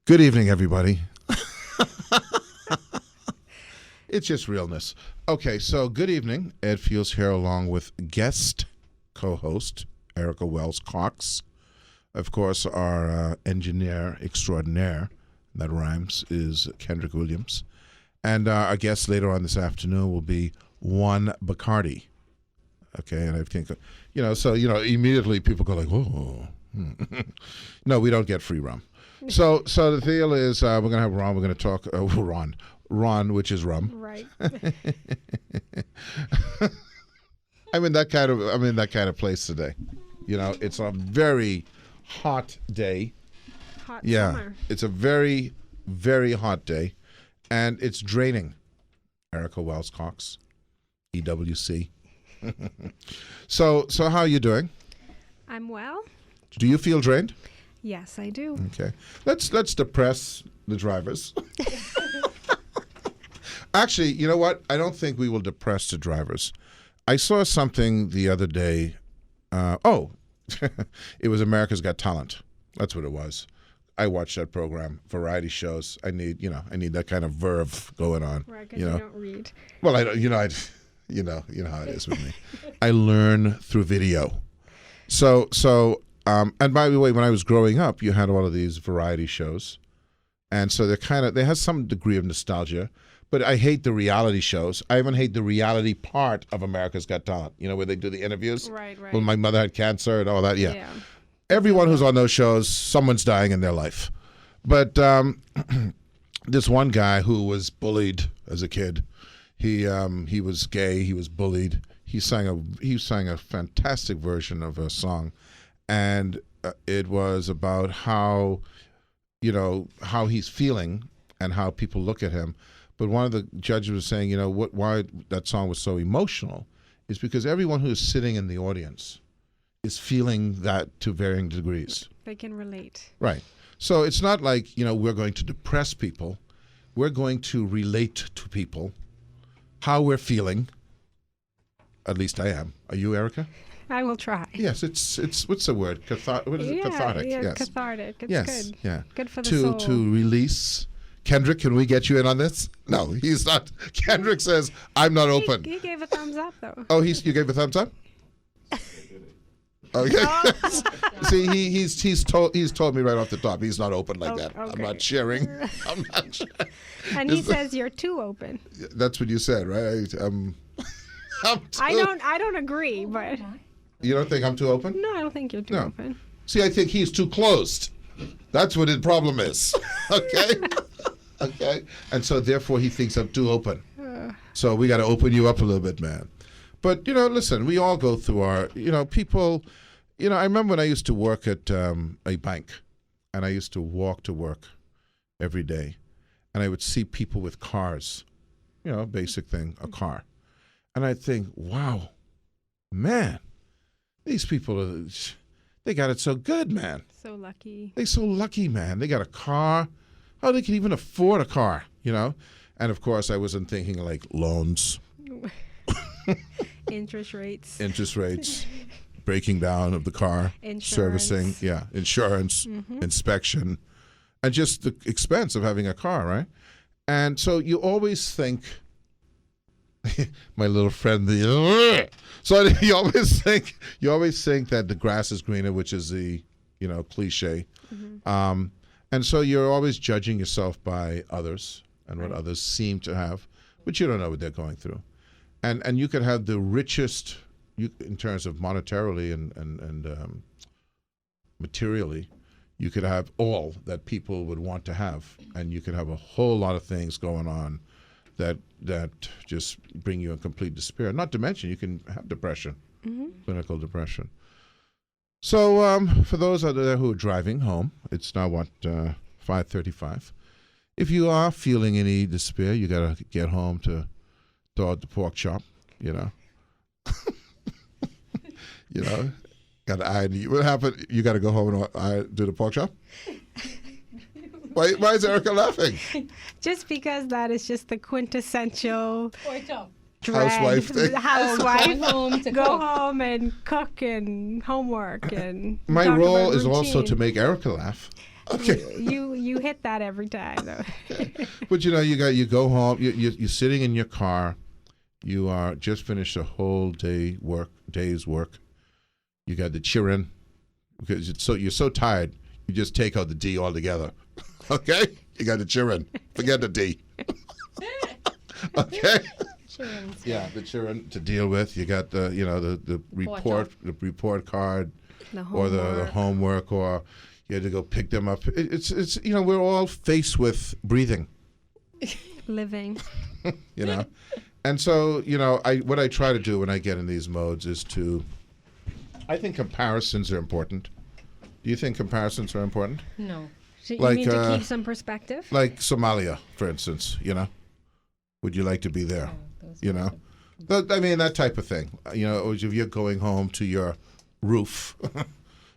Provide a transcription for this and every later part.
Good evening, everybody. It's just realness. Okay, so good evening. Ed Fields here along with guest co-host Erica Wells Cox. Of course, our engineer extraordinaire, that rhymes, is Kendrick Williams. And our guest later on this afternoon will be Juan Bacardi. Okay, and I think, immediately people go like, whoa. No, we don't get free rum. So the deal is we're going to have Ron. We're going to talk Ron, which is rum. Right. I'm in that kind of place today. It's a very hot day. Hot Summer. It's a very, very hot day, and it's draining. Erica Wells Cox, EWC. So how are you doing? I'm well. Do you feel drained? Yes, I do. Okay. Let's depress the drivers. Actually, you know what? I don't think we will depress the drivers. I saw something the other day. It was America's Got Talent. That's what it was. I watched that program, variety shows. I need that kind of verve going on. Right, because you don't read. Well, I don't. You know how it is with me. I learn through video. So, and by the way, when I was growing up, you had all of these variety shows, and so they have some degree of nostalgia. But I hate the reality shows. I even hate the reality part of America's Got Talent. Where they do the interviews. Right. Well, my mother had cancer and all that. Yeah. Everyone who's on those shows, someone's dying in their life. But this one guy who was bullied as a kid, he was gay. He was bullied. He sang a fantastic version of a song, and it was about how he's feeling and how people look at him. But one of the judges was saying, why that song was so emotional is because everyone who is sitting in the audience is feeling that to varying degrees. They can relate. Right. So it's not like, we're going to depress people. We're going to relate to people, how we're feeling. At least I am. Are you, Erica? I will try. Yes, it's what's the word? What is it? Cathartic. Yeah, yes. cathartic. It's yes. good. Yeah. Good for the soul. To release. Kendrick, can we get you in on this? No, he's not. Kendrick says, I'm not open. He gave a thumbs up, though. Oh, you gave a thumbs up? Okay. See, he's told me right off the top he's not open like that. Okay. I'm not sharing. And he says you're too open. That's what you said, right? I don't agree, but you don't think I'm too open? No, I don't think you're too open. See, I think he's too closed. That's what his problem is. Okay. Okay. And so therefore he thinks I'm too open. So we got to open you up a little bit, man. But, listen, we all go through our, people, I remember when I used to work at a bank and I used to walk to work every day and I would see people with cars, basic thing, a car. And I'd think, wow, man, these people, they got it so good, man. So lucky. They're so lucky, man. They got a car. Oh, they can even afford a car, And, of course, I wasn't thinking like loans. Interest rates, breaking down of the car, insurance. Servicing, insurance, inspection, and just the expense of having a car, right? And so you always think, my little friend, so you always think that the grass is greener, which is the, cliche. Mm-hmm. And so you're always judging yourself by others and what others seem to have, but you don't know what they're going through. And you could have the richest, in terms of monetarily and materially, you could have all that people would want to have, and you could have a whole lot of things going on that just bring you in complete despair. Not to mention, you can have depression, clinical depression. So for those out there who are driving home, it's now 5:35. If you are feeling any despair, you got to get home to throw out the pork chop, got to iron. What happened? You got to go home and do the pork chop? Why is Erica laughing? Just because that is just the quintessential dread Housewife thing. housewife. Going home to Go cook. home and cook and homework and My talk role about is also to routine. make Erica laugh. Okay. You hit that every time though. But you go home, you're sitting in your car, you are just finished a whole day's work. You got the children because you're so tired, you just take out the D altogether. Okay? You got the children. Forget the D. Okay? Yeah, the children to deal with. You got the the report card The or the homework, or you had to go pick them up. It's we're all faced with breathing, living. and so what I try to do when I get in these modes is I think comparisons are important. Do you think comparisons are important? No. So you Like, need to keep some perspective. Like Somalia, for instance, would you like to be there? That type of thing. Or if you're going home to your roof,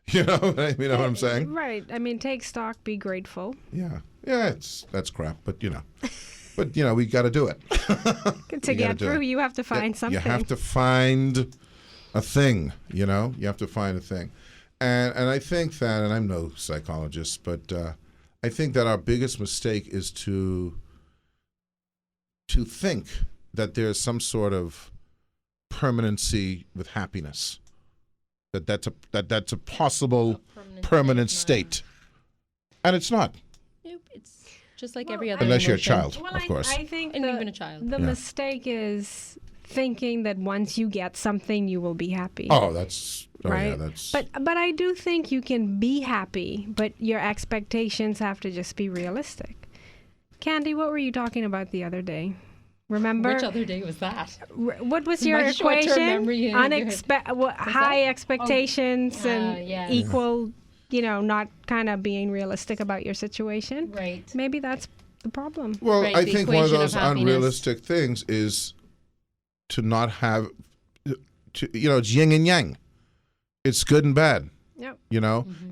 you know what I'm saying? Right. I mean, take stock, be grateful. Yeah, that's crap, but we got to do it. To get through, you have to find something. You have to find a thing. You have to find a thing, and I think that, and I'm no psychologist, but I think that our biggest mistake is to think that there's some sort of permanency with happiness. That's a possible permanent state, and it's not. Nope. It's just like every other Unless you're a emotion. child, Well, of course. I think And even a child. the mistake is thinking that once you get something, you will be happy. Oh, that's right. Yeah, that's. But I do think you can be happy, but your expectations have to just be realistic. Candy, what were you talking about the other day? Remember? Which other day was that? What was your My short-term equation? memory in High expectations and yeah. equal, not kind of being realistic about your situation. Right. Maybe that's the problem. Well, Right, I the think one of equation of those happiness. unrealistic things is to not have, it's yin and yang. It's good and bad. Yep.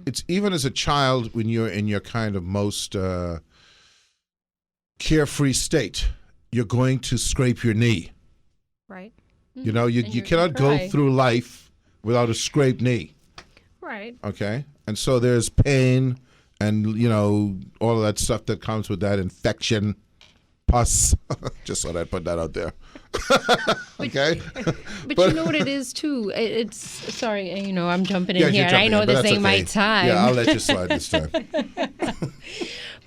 It's even as a child when you're in your kind of most carefree state, you're going to scrape your knee. Right. You you're cannot gonna go cry. through life without a scraped knee. Right. Okay? And so there's pain and, all of that stuff that comes with that, infection, pus. Just thought I'd put that out there. Okay? But you know what it is too. It's sorry, I'm jumping in Yeah, here. you're And I jumping know in, but this that's ain't my okay. time. Yeah, I'll let you slide this time.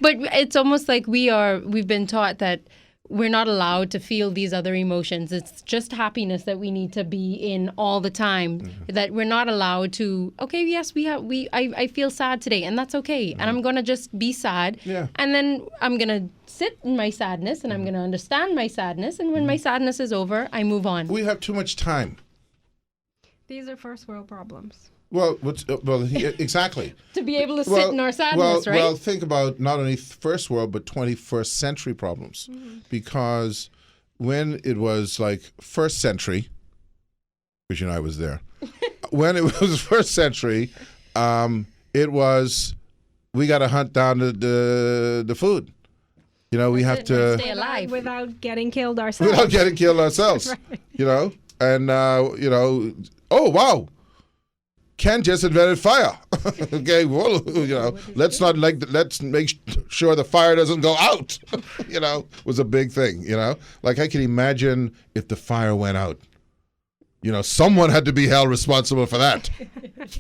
But it's almost like we've been taught that we're not allowed to feel these other emotions. It's just happiness that we need to be in all the time. Mm-hmm. That we're not allowed to. Okay, yes, I feel sad today, and that's okay. And I'm gonna just be sad. Yeah. And then I'm gonna sit in my sadness, and I'm gonna understand my sadness. And when my sadness is over, I move on. We have too much time. These are first world problems. Well, exactly. To be able to sit in our sadness, right? Well, think about not only first world but 21st century problems, because when it was like first century, which I was there, when it was first century, it was we got to hunt down the food. We have to Stay alive. Without getting killed ourselves. without getting killed ourselves. Right. And oh wow. Ken just invented fire. Okay, well, let's make sure the fire doesn't go out. Was a big thing. Like I can imagine if the fire went out. Someone had to be held responsible for that.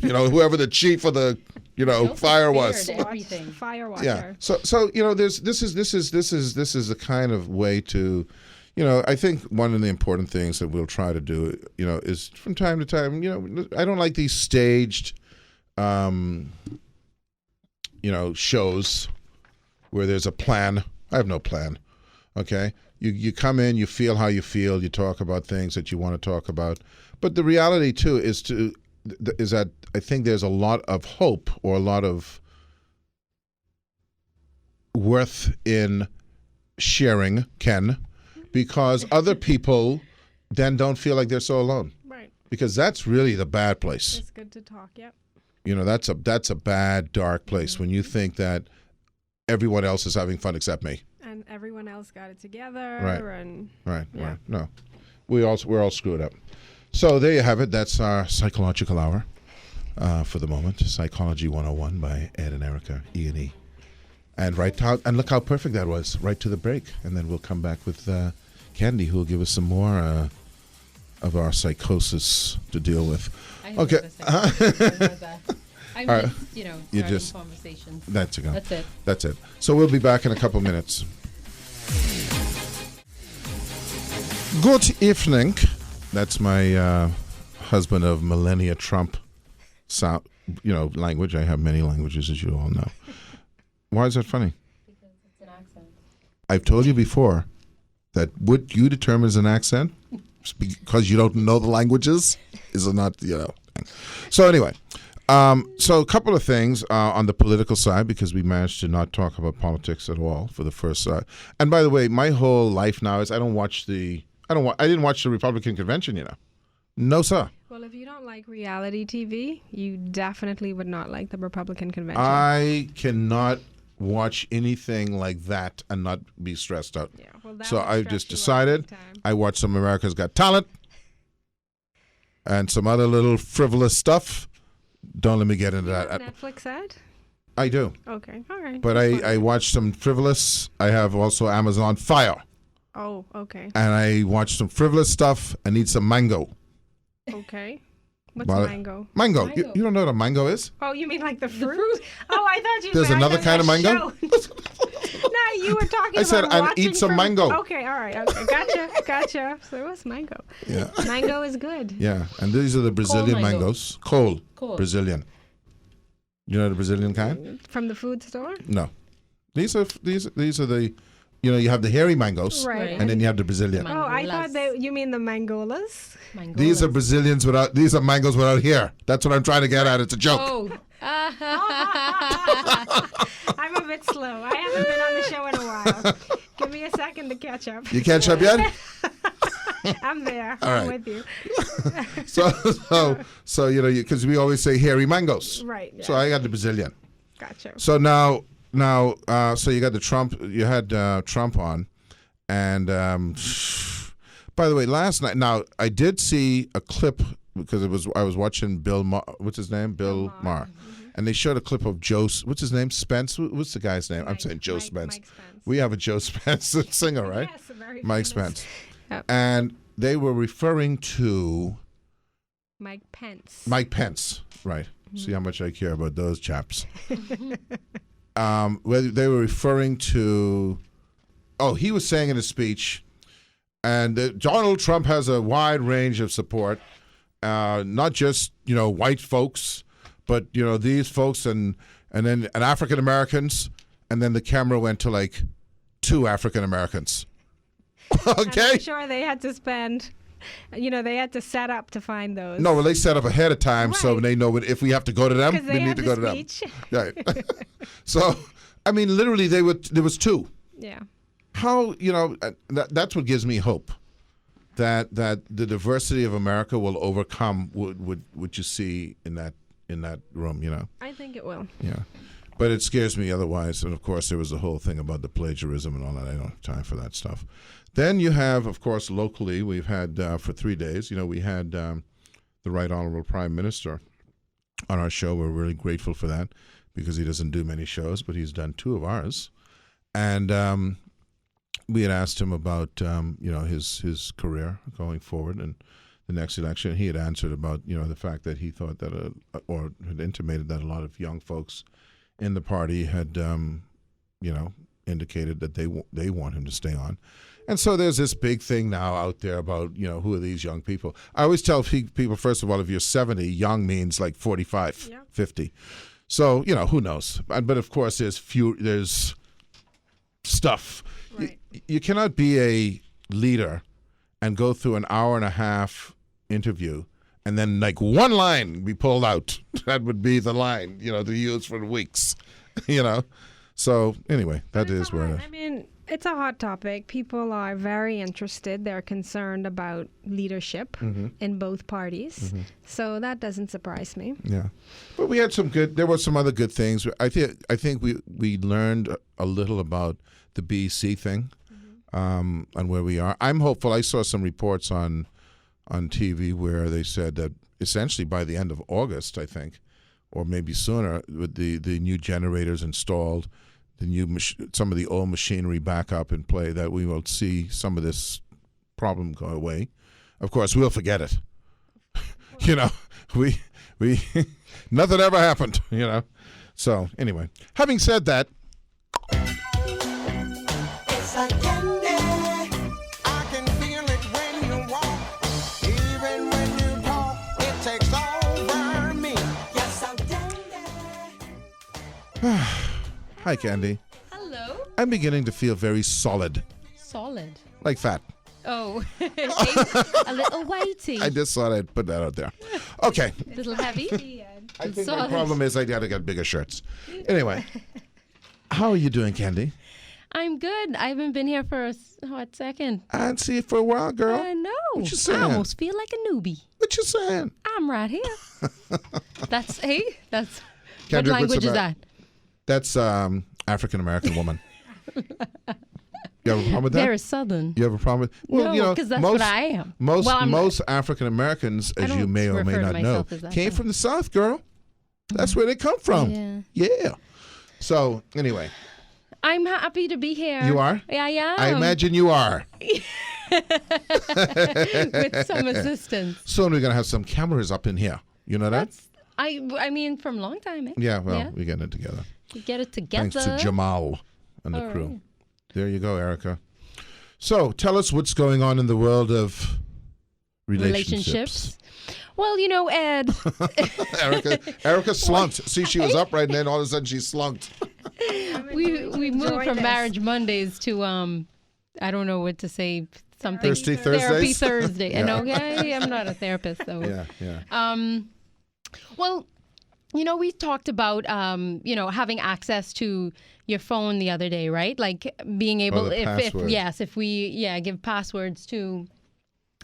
Whoever the chief of the fire was. Everything. Fire water. Yeah. So this is the kind of way to. I think one of the important things that we'll try to do, is from time to time, I don't like these staged, shows where there's a plan. I have no plan. Okay. You come in, you feel how you feel, you talk about things that you want to talk about. But the reality too is that I think there's a lot of hope or a lot of worth in sharing, Ken, because other people then don't feel like they're so alone. Right. Because that's really the bad place. It's good to talk. Yep. That's a bad, dark place when you think that everyone else is having fun except me. And everyone else got it together. Right. And Right. Yeah. Right. No. we're all screwed up. So there you have it. That's our psychological hour for the moment. Psychology 101 by Ed and Erica, E&E. And look how perfect that was. Right to the break. And then we'll come back with Candy, who will give us some more of our psychosis to deal with. Okay. I right. miss, You starting just- conversations. That's it. That's it. That's it. So we'll be back in a couple minutes. Good evening. That's my husband of Melania Trump sound, language. I have many languages, as you all know. Why is that funny? Because it's an accent. I've told you before that what you determine as an accent, because you don't know the languages, is not, So anyway, so a couple of things on the political side, because we managed to not talk about politics at all for the first side. And by the way, my whole life now is I didn't watch the Republican convention, No, sir. Well, if you don't like reality TV, you definitely would not like the Republican convention. I cannot watch anything like that and not be stressed out. Yeah, well, that So would I stress just you out decided big time. I watched some America's Got Talent and some other little frivolous stuff. Don't let me get into that. Netflix ad? I do. Okay, all right. But that's I fine. watched some frivolous. I have also Amazon Fire. Oh, okay. And I watched some frivolous stuff. I need some mango. Okay. What's Well, mango? Mango. Mango. You don't know what a mango is? Oh, you mean like the fruit? Oh, I thought you There's meant another on kind of the mango? show. No, you were talking I said, about and watching eat some fruit. mango. Okay, all right. Okay, gotcha. So what's mango? Yeah. Mango is good. Yeah. And these are the Brazilian mango. mangoes. Cold. Brazilian. You know the Brazilian kind? From the food store? No. These are the, you have the hairy mangoes. Right. And then you have the Brazilian. Oh, I Mangolas. thought you mean the mangolas? These are Brazilians these are mangoes without hair. That's what I'm trying to get at. It's a joke. Oh. I'm a bit slow. I haven't been on the show in a while. Give me a second to catch up. You catch up yet? I'm there. All I'm right. with you. So because we always say hairy mangoes. Right. Yeah. So I got the Brazilian. Gotcha. So now, so you got the Trump. You had Trump on, and by the way, last night. Now I did see a clip because I was watching Bill. What's his name? Bill Maher. And they showed a clip of Joe. What's his name? Spence. What's the guy's name? I'm saying Joe Spence. Mike Spence. We have a Joe Spence singer, right? Yes, a very Mike famous- Spence. Yep. And they were referring to Mike Pence. Mike Pence, right? See how much I care about those chaps. Whether they were referring to, he was saying in his speech, and Donald Trump has a wide range of support, not just white folks, but these folks and African Americans, and then the camera went to like 2 African Americans. Okay. I'm sure they had to spend, they had to set up to find those. No, well, they set up ahead of time so Right. they know if we have to go to them, 'Cause they we need had to the go to them. speech. Right. So, I mean, literally, there was 2. Yeah. How that's what gives me hope that the diversity of America will overcome what you see in that room. I think it will. Yeah. But it scares me otherwise. And of course, there was the whole thing about the plagiarism and all that. I don't have time for that stuff. Then you have, of course, locally, we've had for 3 days, we had the Right Honorable Prime Minister on our show. We're really grateful for that because he doesn't do many shows, but he's done 2 of ours. And we had asked him about, his career going forward and the next election. He had answered about, the fact that he thought that, or had intimated that a lot of young folks in the party had, indicated that they want him to stay on. And so there's this big thing now out there about, who are these young people? I always tell people, first of all, if you're 70, young means like 45, Yeah. 50. So, who knows? But of course, there's stuff. Right. You cannot be a leader and go through an hour and a half interview and then like one line be pulled out. That would be the line, to use for weeks, So anyway, that It's is where it is. I mean, it's a hot topic. People are very interested. They're concerned about leadership in both parties. So that doesn't surprise me. Yeah, but we had there were some other good things. I think we learned a little about the BC thing. on where we are. I'm hopeful. I saw some reports on TV where they said that essentially by the end of August, I think, or maybe sooner, with the new generators installed, the new some of the old machinery back up in play, that we will see some of this problem go away. Of course, we'll forget it. You know, we nothing ever happened. You know, so anyway, having said that. It's like candy. I can feel it when you walk. Even when you talk, it takes over me. Yes, so candy. Hi, Candy. Hello. I'm beginning to feel very solid, Solid. like fat. Oh, a little weighty. I just thought I'd put that out there. Okay. A little heavy. I think my Solid. problem is I got to get bigger shirts. Anyway, how are you doing, Candy? I'm good. I haven't been here for a hot second. I hadn't seen you for a while, girl. I know. What you saying? I almost feel like a newbie. What you saying? I'm right here. That's what Kendrick, what's language is about- that? That's African-American woman. You have a problem with that? Very southern. You have a problem with No, 'cause that's what I am. Most Well, I'm not. most African Americans, as you don't may or may refer to not know, myself as that, came though. from the South, girl. That's where they come from. Yeah. So anyway, I'm happy to be here. You are? Yeah, I am. I imagine you are. With some assistance. Soon we're gonna have some cameras up in here. You know that? I mean, from a long time, eh? Yeah. Well, Yeah. we're getting it together. We get it together. Thanks to Jamal and the All crew. right. There you go, Erica. So tell us what's going on in the world of relationships. Well, you know, Ed, Erica slunked. See, she was upright, and then all of a sudden she slunked. we moved from Marriage Mondays to I don't know what to say. Something Thirsty Therapy Thursdays? Thursday. Yeah. And okay, I'm not a therapist though. Yeah. Well, you know, we talked about you know, having access to your phone the other day, right? Like being able the password. if we give passwords to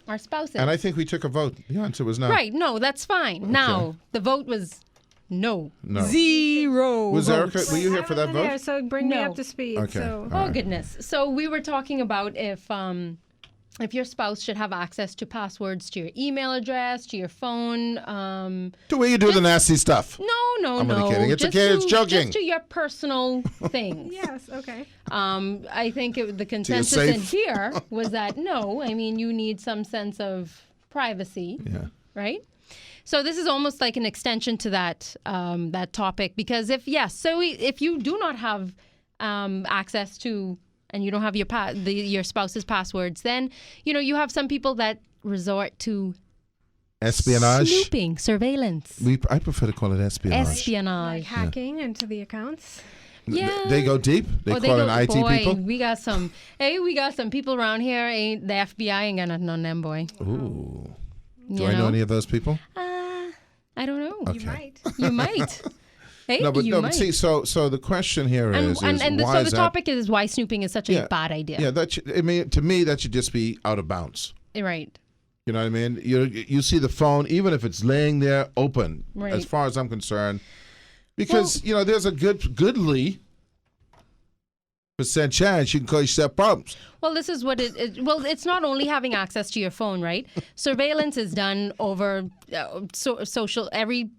our spouses. And I think we took a vote. The answer was no. Right, no, that's fine. Now, the vote was no. No. 0 Was votes. Erica? Were you here for that There, vote? so bring me No. up to speed. Okay. So All Oh right. goodness. So we were talking about if your spouse should have access to passwords to your email address, to your phone. The way you do the nasty stuff. No, I'm no. only kidding. It's Just okay. It's joking. Just to your personal things. yes, okay. I think the consensus in safe. here was that no. I mean, you need some sense of privacy, Yeah. right? So this is almost like an extension to that that topic because if you do not have access to and you don't have your spouse's passwords, then you know you have some people that resort to Espionage. snooping, surveillance, I prefer to call it espionage. Like espionage. hacking into the accounts. Yeah. They go deep. They call in IT boy, people. We got some people around here. Ain't the FBI ain't got nothing on them, boy. Ooh. Do You I know any of those people? I don't know. You might. You might. Hey, No, but you no. might. But see, so the question here and is so why is the that? topic is why snooping is such Yeah. a bad idea. Yeah, I mean, to me, that should just be out of bounds. Right. You know what I mean? You see the phone, even if it's laying there open, Right. as far as I'm concerned, because you know there's a goodly % chance you can cause yourself problems. Well, this is what it's not only having access to your phone, right? Surveillance is done over social every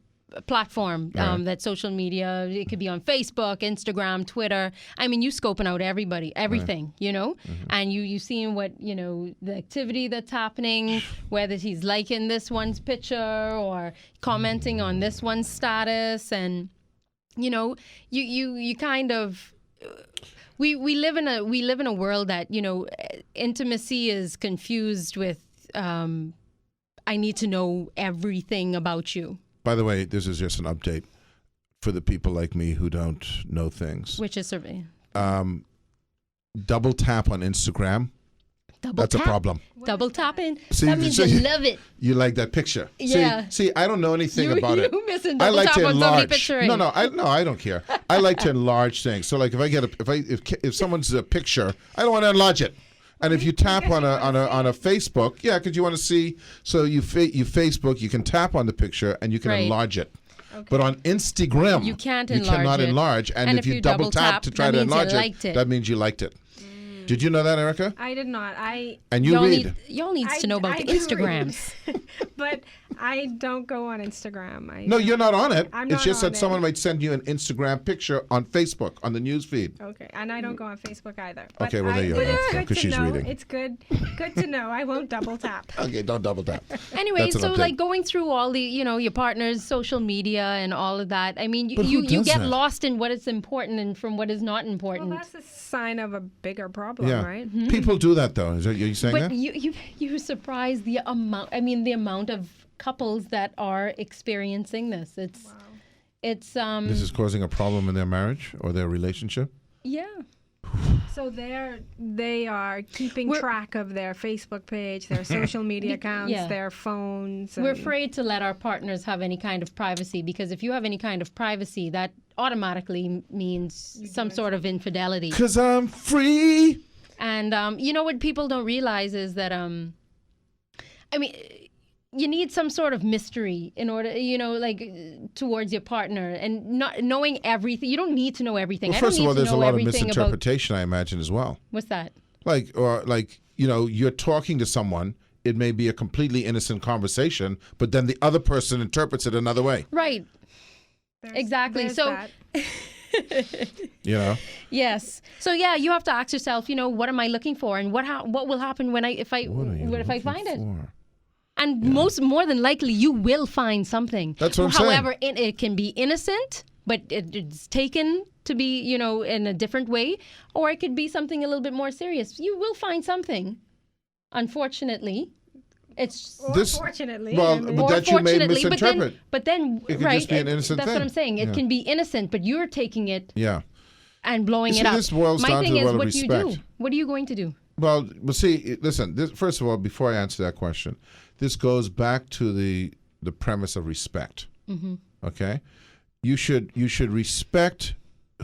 platform that social media. It could be on Facebook, Instagram, Twitter. I mean, you scoping out everything, you know, and you seeing what the activity that's happening, whether he's liking this one's picture or commenting on this one's status, and you kind of. We live in a world that intimacy is confused with I need to know everything about you. By the way, this is just an update for the people like me who don't know things. Which is survey. Double tap on Instagram. That's a problem. Double tapping. See, that means so you love it. You like that picture. Yeah. See, I don't know anything about it. You missing I double like tap to on somebody enlarge. picturing. No, I don't care. I like to enlarge things. So like if someone's a picture, I don't want to enlarge it. And if you tap on a Facebook, yeah, because you want to see. So you Facebook, you can tap on the picture and you can Right. enlarge it. Okay. But on Instagram, You can't you enlarge cannot it. enlarge. And if you double tap to try that to means you enlarge liked it. that means you liked it. Did you know that, Erica? I did not. And you read. Y'all needs to know about the do read. Instagrams. But I don't go on Instagram. No, you're not on it. I'm It's not just on that it. someone might send you an Instagram picture on Facebook, on the news feed. Okay, and I don't go on Facebook either. Okay, well, there you but go. it's good 'Cause to she's know. reading. It's good to know. I won't double tap. Okay, don't double tap. Anyway, That's what so I'm like saying. going through all the, your partner's social media and all of that. I mean, But who you does get that? lost in what is important and from what is not Well, important. that's a sign of a bigger problem, Yeah. right? People do that, though. Is that you saying But that? you're surprised the amount. I mean, the amount of couples that are experiencing this. It's This is causing a problem in their marriage or their relationship? yeah. So they are keeping track of their Facebook page, their social media accounts, yeah. their phones. We're and- afraid to let our partners have any kind of privacy because if you have any kind of privacy, that automatically means some sort of infidelity. Because I'm free. And what people don't realize is that you need some sort of mystery in order, towards your partner and not knowing everything. You don't need to know everything. Well, I don't first need of all, to there's a know lot of everything about misinterpretation, I imagine, as well. what's that? You're talking to someone. It may be a completely innocent conversation, but then the other person interprets it another way. Right. there's- Exactly. there's So that. You know? yes. So yeah, you have to ask yourself, what am I looking for, and what will happen if I What are you if I looking find it? for? And more than likely, you will find something. That's what I'm saying. However, it can be innocent, but it's taken to be, in a different way, or it could be something a little bit more serious. You will find something. Unfortunately, it's Or This- fortunately. well, I mean, but that you may fortunately, misinterpret. But then It could right, just be an innocent that's thing. what I'm saying. It Yeah. can be innocent, but you're taking it Yeah. and blowing You it see, up. this boils My down thing to is, what of what do you do? respect. What are you going to do? Well, see, listen. First of all, before I answer that question, this goes back to the premise of respect. Mm-hmm. Okay, you should respect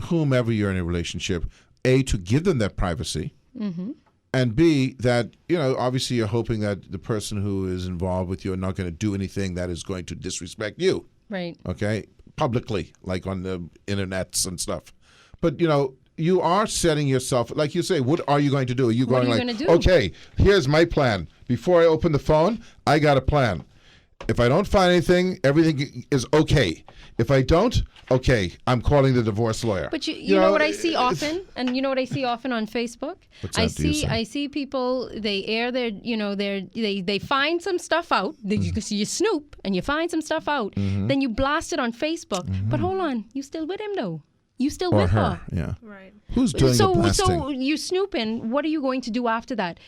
whomever you're in a relationship. A, to give them that privacy, Mm-hmm. and B, that obviously you're hoping that the person who is involved with you are not going to do anything that is going to disrespect you. Right. Okay, publicly, like on the internets and stuff. But you are setting yourself, like you say, what are you going to do? Are you What going are you like, gonna do? okay, here's my plan. Before I open the phone, I got a plan. If I don't find anything, everything is okay. If I don't, okay, I'm calling the divorce lawyer. But you know what I see often, and you know what I see often on Facebook. What's that, do you say? I see people, they air their they find some stuff out. You snoop and you find some stuff out. Mm-hmm. Then you blast it on Facebook. But hold on, you still with him though? You still or with her, yeah. right. Who's doing the So blasting? you snooping. What are you going to do after that?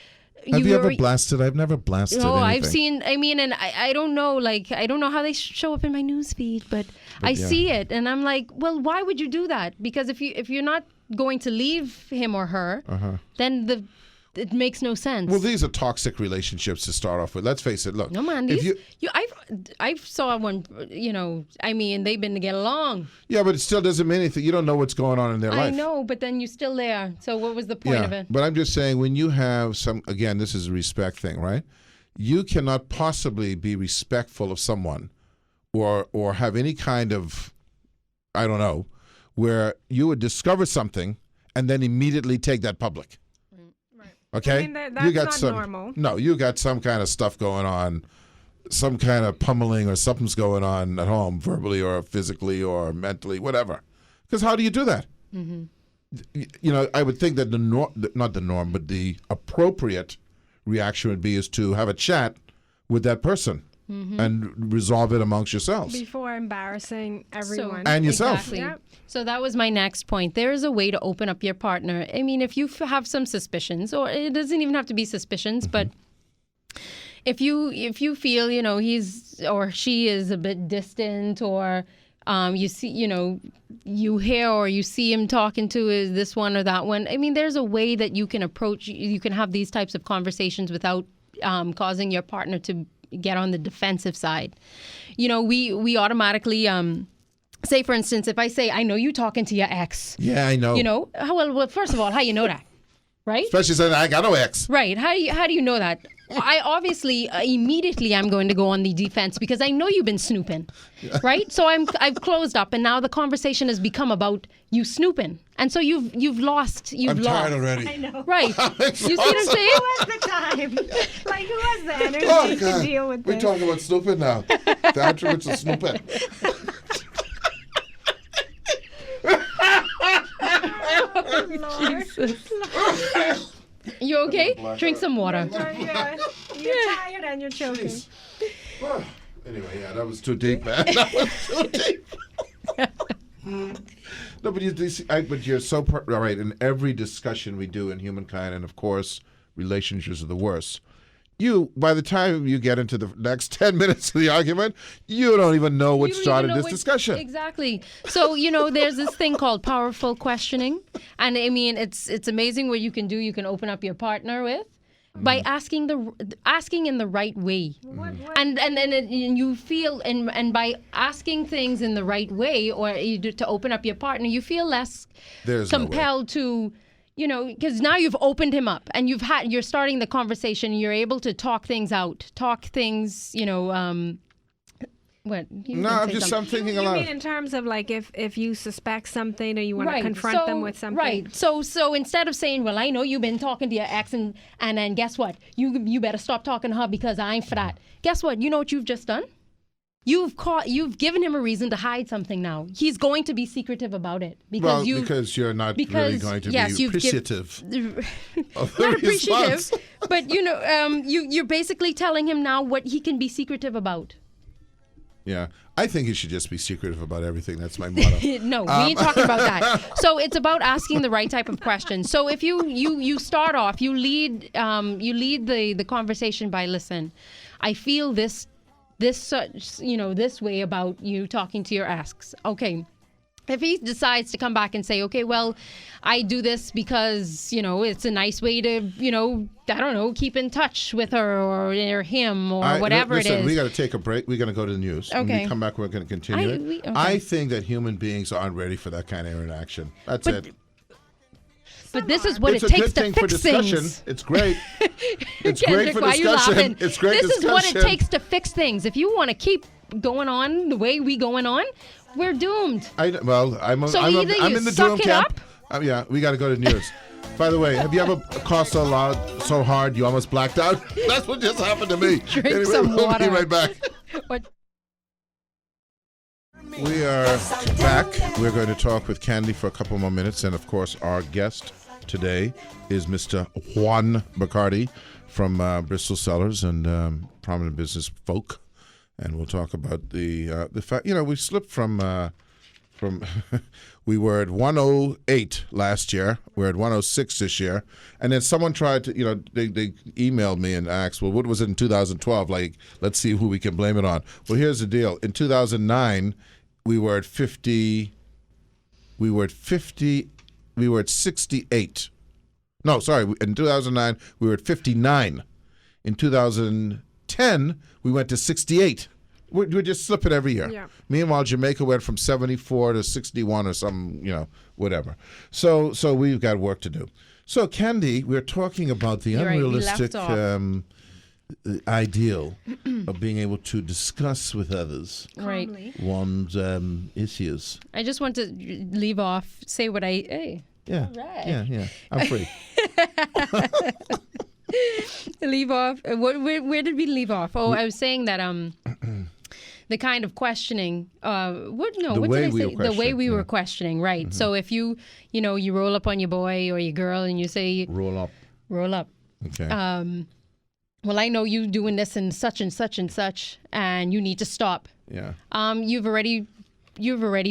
Have you ever You're- blasted? I've never blasted No, anything. I've seen. I mean, and I don't know. Like, I don't know how they show up in my news feed, but I yeah. see it, and I'm like, well, why would you do that? Because if you're not going to leave him or her, then it makes no sense. Well, these are toxic relationships to start off with. Let's face it. Look, no man, if these, you, I've saw one. I mean, they've been to get along. yeah, but it still doesn't mean anything. You don't know what's going on in their life. I know, but then you're still there. So what was the point of it? But I'm just saying, when you have again, this is a respect thing, right? You cannot possibly be respectful of someone or have any kind of, I don't know, where you would discover something and then immediately take that public. Okay? I mean, that's not some, normal. No, you got some kind of stuff going on, some kind of pummeling or something's going on at home, verbally or physically or mentally, whatever. Because how do you do that? I would think that not the norm, but the appropriate reaction would be is to have a chat with that person and resolve it amongst yourselves. Before embarrassing everyone. And yourself. Exactly. Yep. So that was my next point. There is a way to open up your partner. I mean, if you have some suspicions, or it doesn't even have to be suspicions, but if you feel he's or she is a bit distant, or you see you hear or you see him talking to is this one or that one. I mean, there's a way that you can approach. You can have these types of conversations without causing your partner to get on the defensive side. We automatically. Say, for instance, if I say, I know you talking to your ex. Yeah, I know. Well, first of all, how you know that? Right? Especially saying, I got no ex. Right. How do you know that? I obviously immediately I'm going to go on the defense because I know you've been snooping, right? So I've closed up, and now the conversation has become about you snooping, And so you've lost. I'm tired already. I know. Right. You see what I'm saying? Who has the time? Like, who has the energy Oh, to God. deal with We're this? talking about snooping now. The attributes of snooping. Lord. You okay? Drink some water. Yeah. You're tired and you're choking. Anyway, yeah, that was too deep, man. That was too deep. No, but but you're so all right. In every discussion we do in humankind, and of course, relationships are the worst. By the time you get into the next 10 minutes of the argument, you don't even know what You don't started even know this discussion. Exactly. So, there's this thing called powerful questioning. And I mean, it's amazing what you can do. You can open up your partner with by asking in the right way. And you feel and by asking things in the right way, or to open up your partner, you feel less There's no way. compelled to because now you've opened him up and you're starting the conversation. You're able to talk things out, what? No, I'm thinking You aloud. mean in terms of like if you suspect something or you want to confront them with something? Right. So instead of saying, well, I know you've been talking to your ex and then guess what? You better stop talking to her because I ain't for that. Guess what? You know what you've just done? You've given him a reason to hide something now. He's going to be secretive about it because because you're not really going to be appreciative of the not appreciative, response. but you're basically telling him now what he can be secretive about. Yeah, I think you should just be secretive about everything. That's my motto. No, we ain't talking about that. So it's about asking the right type of questions. So if you start off, you lead the conversation by, listen, I feel this way about you talking to your ex. Okay. If he decides to come back and say, okay, well, I do this because, it's a nice way to, I don't know, keep in touch with her or him or whatever it is. We got to take a break. We're going to go to the news. When Okay. we come back, we're going to continue it. I think that human beings aren't ready for that kind of interaction. That's it. But this is what It's it a takes good to thing for fix discussion. things. It's great. It's great Kendrick, for why are you discussion. laughing? It's great This discussion. is what it takes to fix things. If you want to keep going on the way we going on, we're doomed. I'm in the suck doom it camp. up. Yeah, we got to go to the news. By the way, have you ever coughed so loud, so hard you almost blacked out? That's what just happened to me. Drink some we'll water. be right back. What? We are back. We're going to talk with Candy for a couple more minutes. And, of course, our guest today is Mr. Juan Bacardi from Bristol Cellars and prominent business folk. And we'll talk about the fact, we slipped from we were at 108 last year. We're at 106 this year. And then someone tried to, they emailed me and asked, well, what was it in 2012? Like, let's see who we can blame it on. Well, here's the deal. In 2009, we were at 50. We were at 68. No, sorry. In 2009, we were at 59. In 2010, we went to 68. We're just slipping every year. Yeah. Meanwhile, Jamaica went from 74 to 61 or some, whatever. So we've got work to do. So, Candy, we're talking about the You're right, we unrealistic left off. ideal of being able to discuss with others Right. Calmly. one's issues. I just want to leave off, say what hey. Yeah. right. Yeah. I'm free. Leave off. Where did we leave off? Oh, I was saying that the kind of questioning. What did I say? The way we were questioning, right? Mm-hmm. So if you roll up on your boy or your girl and you say, Roll up. roll up. Okay. Well, I know you doing this and such and such and such, and you need to stop. Yeah. You've already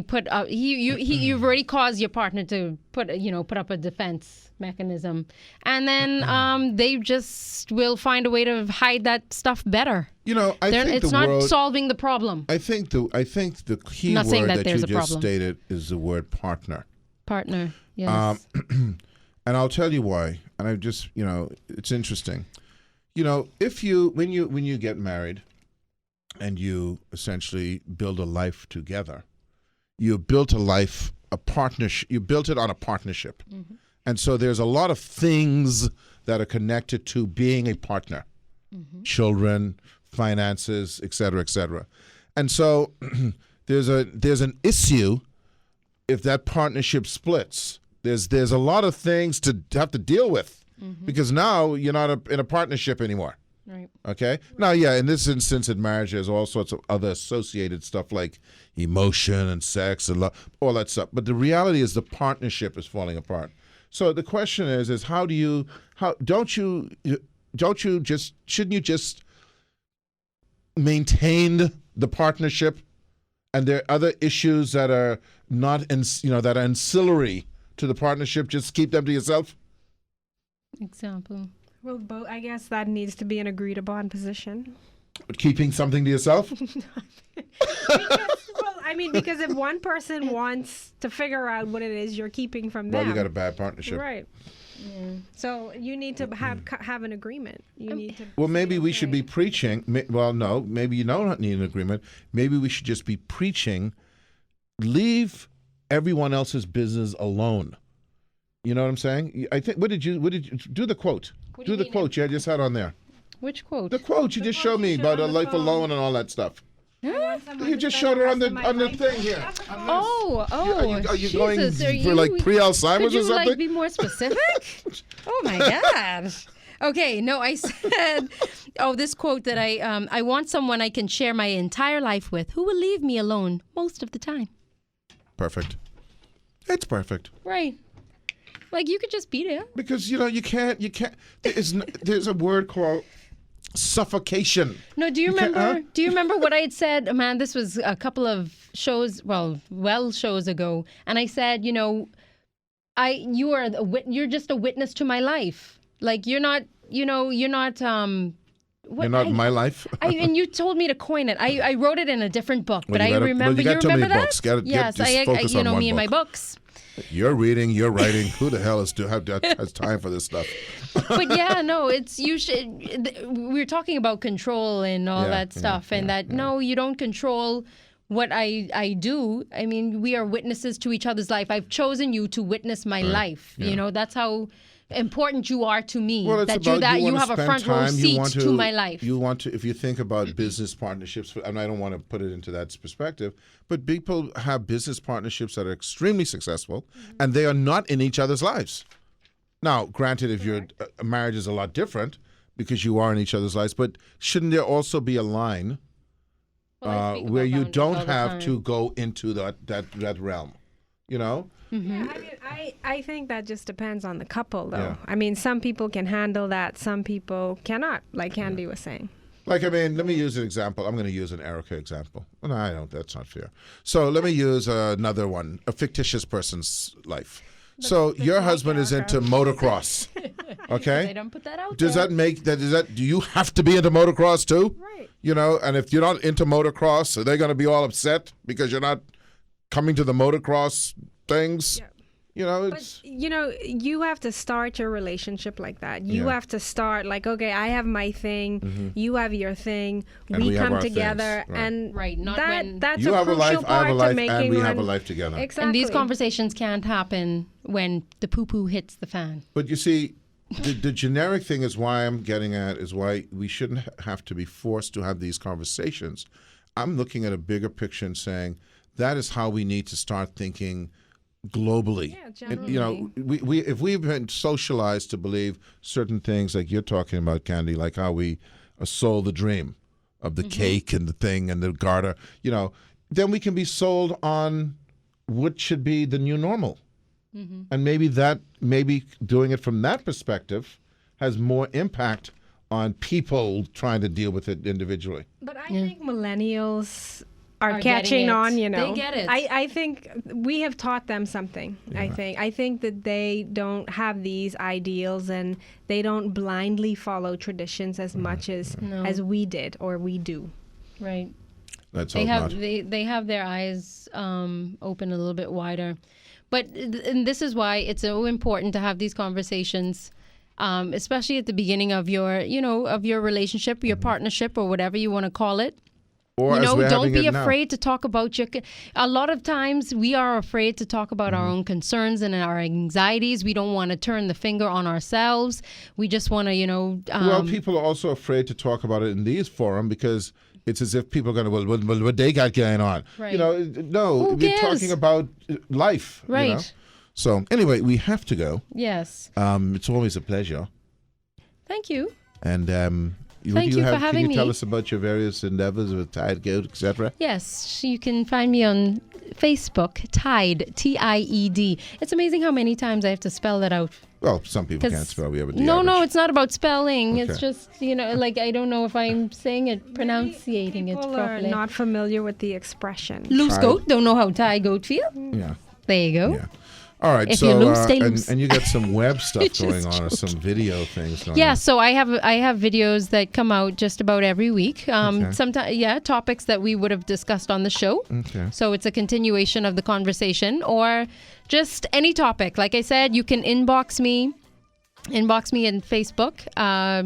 put you've already caused your partner to put up a defense mechanism, and then they just will find a way to hide that stuff better. I think It's the not world, solving the problem. I think the key Not saying word that that there's you a just problem. stated is the word partner. Partner, yes. And I'll tell you why. And I just, it's interesting. If when you get married and you essentially build a life together, you built a partnership. You built it on a partnership. Mm-hmm. And so there's a lot of things that are connected to being a partner. Mm-hmm. Children, finances, et cetera, et cetera. And so there's an issue if that partnership splits There's a lot of things to have to deal with because now you're not in a partnership anymore. Right. Okay. Now, yeah, in this instance, in marriage, there's all sorts of other associated stuff like emotion and sex and all that stuff. But the reality is the partnership is falling apart. So the question is shouldn't you just maintain the partnership, and there are other issues that are not that are ancillary to the partnership, just keep them to yourself? Example. Well, I guess that needs to be an agreed upon position. But keeping something to yourself? Because if one person wants to figure out what it is you're keeping from them, Well, you got a bad partnership. right? So you need to have an agreement. You need to. Well, maybe say, we should be preaching. Well, no, maybe you don't need an agreement. Maybe we should just be preaching. Leave everyone else's business alone. You know what I'm saying? I think. What did you do? The quote. Do the quote you just had on there. Which quote? The quote you just showed me about a life alone and all that stuff. You just showed her on the thing here. Oh. Are you going Jesus, for like pre-Alzheimer's could or you, something? like, be more specific? Oh my God. Okay, no, I said, this quote that I want someone I can share my entire life with, who will leave me alone most of the time. Perfect. It's perfect. Right. Like, you could just be there. Because you can't. There's a word called suffocation. No, do you remember? Do you remember what I had said? Man, this was a couple of shows, shows ago, and I said, you're just a witness to my life. Like, you're not. You're not. You're not my life. And you told me to coin it. I wrote it in a different book, but I remember. You You got too remember many that? books. Yes, just focus on one me and my book. books. You're reading, you're writing. Who the hell has time for this stuff? But yeah, no, you should. We were talking about control and all that stuff, and no, you don't control what I do. I mean, we are witnesses to each other's life. I've chosen you to witness my life. Yeah. That's how important you are to me. Well, it's about you wanna have a spend front row time, seat to my life. You want to, if you think about business partnerships, and I don't want to put it into that perspective, but people have business partnerships that are extremely successful, and they are not in each other's lives. Now, granted, if your marriage is a lot different because you are in each other's lives, but shouldn't there also be a line where you don't have to go into that realm? You know? Yeah, I think that just depends on the couple, though. Yeah. I mean, some people can handle that, some people cannot, like Candy was saying. Like, I mean, let me use an example. I'm going to use an Erica example. No, I don't. That's not fair. So let me use another one, a fictitious person's life. So your husband is into motocross, okay? They don't put that out Does there. that make that? Do you have to be into motocross too? Right. And if you're not into motocross, are they going to be all upset because you're not coming to the motocross things? Yeah. It's you have to start your relationship like that. You Yeah. have to start like, okay, I have my thing, you have your thing, And we have come our together, things, right. and Right, not when- that's you a have a crucial life, I part have a to life, making and we have a one- life together. Exactly. And these conversations can't happen when the poo-poo hits the fan. But you see, the generic thing is why I'm getting at is why we shouldn't have to be forced to have these conversations. I'm looking at a bigger picture and saying that is how we need to start thinking globally. Yeah, And, generally. we if we've been socialized to believe certain things like you're talking about, Candy, like how we sold the dream of the cake and the thing and the garter, then we can be sold on what should be the new normal. And maybe doing it from that perspective has more impact on people trying to deal with it individually. But I think millennials are Are catching getting it. on, They get it. I think we have taught them something. I think that they don't have these ideals and they don't blindly follow traditions as much as we did or we do. Right. Let's They hope have not. they have their eyes open a little bit wider. But and this is why it's so important to have these conversations, especially at the beginning of your relationship, your partnership, or whatever you want to call it. Or as we're Don't having be it now. afraid to talk about a lot of times we are afraid to talk about our own concerns and our anxieties. We don't want to turn the finger on ourselves. We just want to, Well, people are also afraid to talk about it in these forums because it's as if people are going to, what they got going on. Right. No, Who we're cares? talking about life. Right. So anyway, we have to go. Yes. It's always a pleasure. Thank you. And Thank you for having can you tell me. us about your various endeavors with Tide Goat, etc.? Yes, you can find me on Facebook, Tide, Tied. It's amazing how many times I have to spell that out. Well, some people 'Cause- can't spell. We have a No, it's not about spelling. It's Okay. just, like I don't know if I'm saying it, pronunciating it People are properly. not familiar with the expression. Loose Tide. goat, don't know how tie goat feel. Yeah. There you go. Yeah. All right. If so, you're loose, stay and, loose. and you got some web stuff Just going on, or some video things going Yeah, on. so I have videos that come out just about every week. Okay. Sometimes, topics that we would have discussed on the show. Okay. So it's a continuation of the conversation, or just any topic. Like I said, you can inbox me in Facebook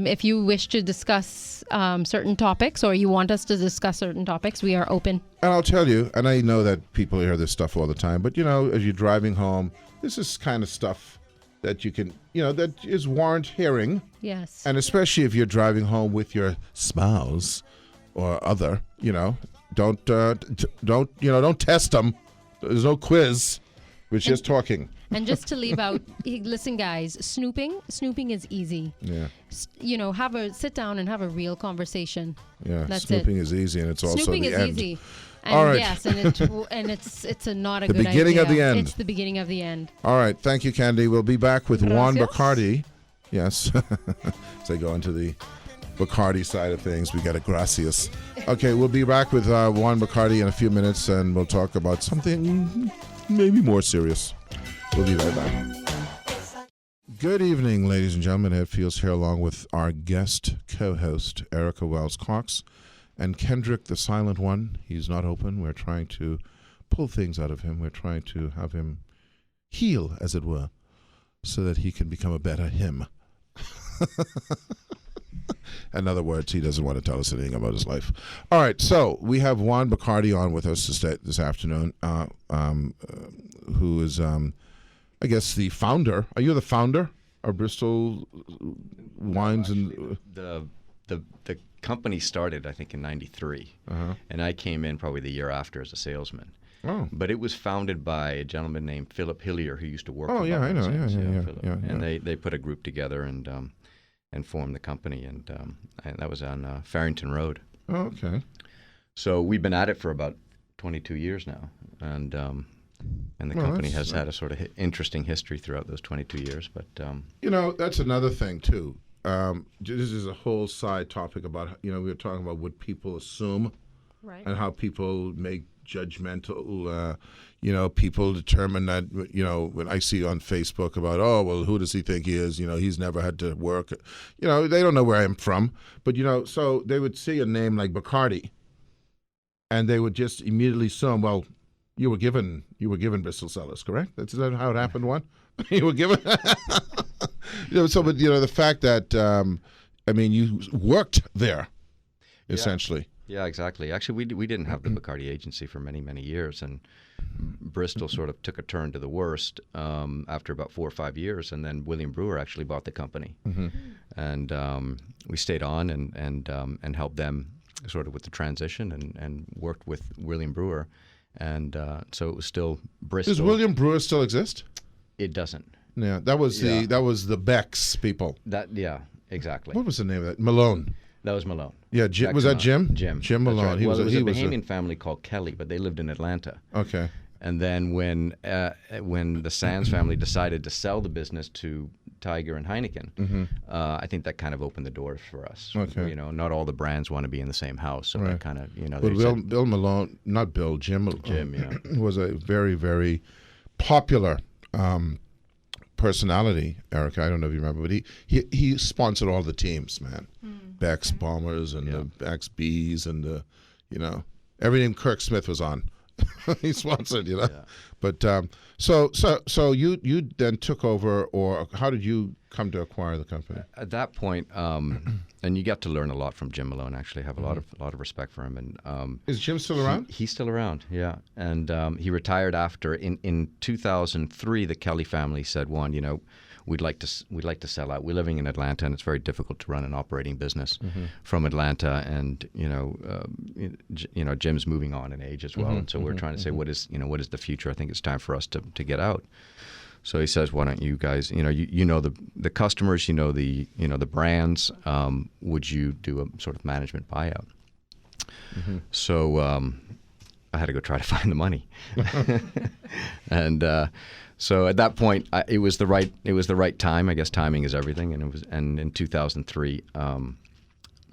if you wish to discuss certain topics, or you want us to discuss certain topics. We are open. And I'll tell you, and I know that people hear this stuff all the time, but as you're driving home, this is kind of stuff that you can, that is warrant hearing. Yes. And especially if you're driving home with your spouse or other, don't test them. There's no quiz. We're just talking. And just to leave out, listen, guys, snooping is easy. Yeah. Sit down and have a real conversation. Yeah. That's Snooping is easy, and it's also Snooping the is end. easy. And All right. yes, and it's not a The good beginning idea. of the end. It's the beginning of the end. All right. Thank you, Candy. We'll be back with Juan Gracias. Bacardi. Yes. As I go into the Bacardi side of things, we got a gracias. Okay, we'll be back with Juan Bacardi in a few minutes, and we'll talk about something maybe more serious. We'll be right back. Good evening, ladies and gentlemen. Ed Fields here, along with our guest co-host, Erica Wells Cox, and Kendrick, the silent one. He's not open. We're trying to pull things out of him. We're trying to have him heal, as it were, so that he can become a better him. In other words, he doesn't want to tell us anything about his life. All right, so we have Juan Bacardi on with us this afternoon, who is, I guess, the founder. Are you the founder of Bristol Wines? Actually, the company started, I think, in '93, and I came in probably the year after as a salesman. Oh. But it was founded by a gentleman named Philip Hillier, who used to work. Oh, for yeah, I know. Butlins. Yeah, Philip. yeah. And they put a group together and formed the company, and that was on Farrington Road. Oh, okay. So we've been at it for about 22 years now, and the Well, company that's- has had a sort of interesting history throughout those 22 years. But That's another thing, too. This is a whole side topic about, we were talking about what people assume. Right. And how people make judgmental, people determine that, when I see on Facebook about, oh, well, who does he think he is? He's never had to work. They don't know where I'm from. But, so they would see a name like Bacardi, and they would just immediately assume, well, you were given Bristol Cellars, correct? Is that how it happened, one? You were given? But the fact that, you worked there, essentially. Yeah, exactly. Actually, we didn't have the Bacardi agency for many, many years, and Bristol sort of took a turn to the worst after about 4 or 5 years, and then William Brewer actually bought the company, and we stayed on and helped them sort of with the transition and worked with William Brewer, and so it was still Bristol. Does William Brewer still exist? It doesn't. Yeah, that was the Becks people. Exactly. What was the name of that? Malone. That was Malone. Yeah, Beck was that and Jim? Jim. Jim That's Malone. right. He Well, was. it was He a was. Bahamian family called Kelly, but they lived in Atlanta. Okay. And then when the Sands family decided to sell the business to Tiger and Heineken, I think that kind of opened the doors for us. Okay. Not all the brands want to be in the same house, so Right. that kind of But Bill Malone, not Bill, Jim. Jim, yeah. was a very, very popular personality. Erica, I don't know if you remember, but he sponsored all the teams, man. Beck's Bombers and the Beck's Bees and the, everything Kirk Smith was on. He sponsored, Yeah. But so you then took over, or how did you come to acquire the company? At that point, and you got to learn a lot from Jim Malone. Actually, I have a lot of respect for him. And Is Jim still around? He's still around, yeah. And he retired after in 2003. The Kelly family said, "Juan, we'd like to sell out. We're living in Atlanta, and it's very difficult to run an operating business from Atlanta. And Jim's moving on in age as well. And so we're trying to say, what is the future? I think it's time for us to get out." So he says, "Why don't you guys? You know the customers, the brands. Would you do a sort of management buyout?" So I had to go try to find the money, and so at that point, it was the right time. I guess timing is everything, and in 2003.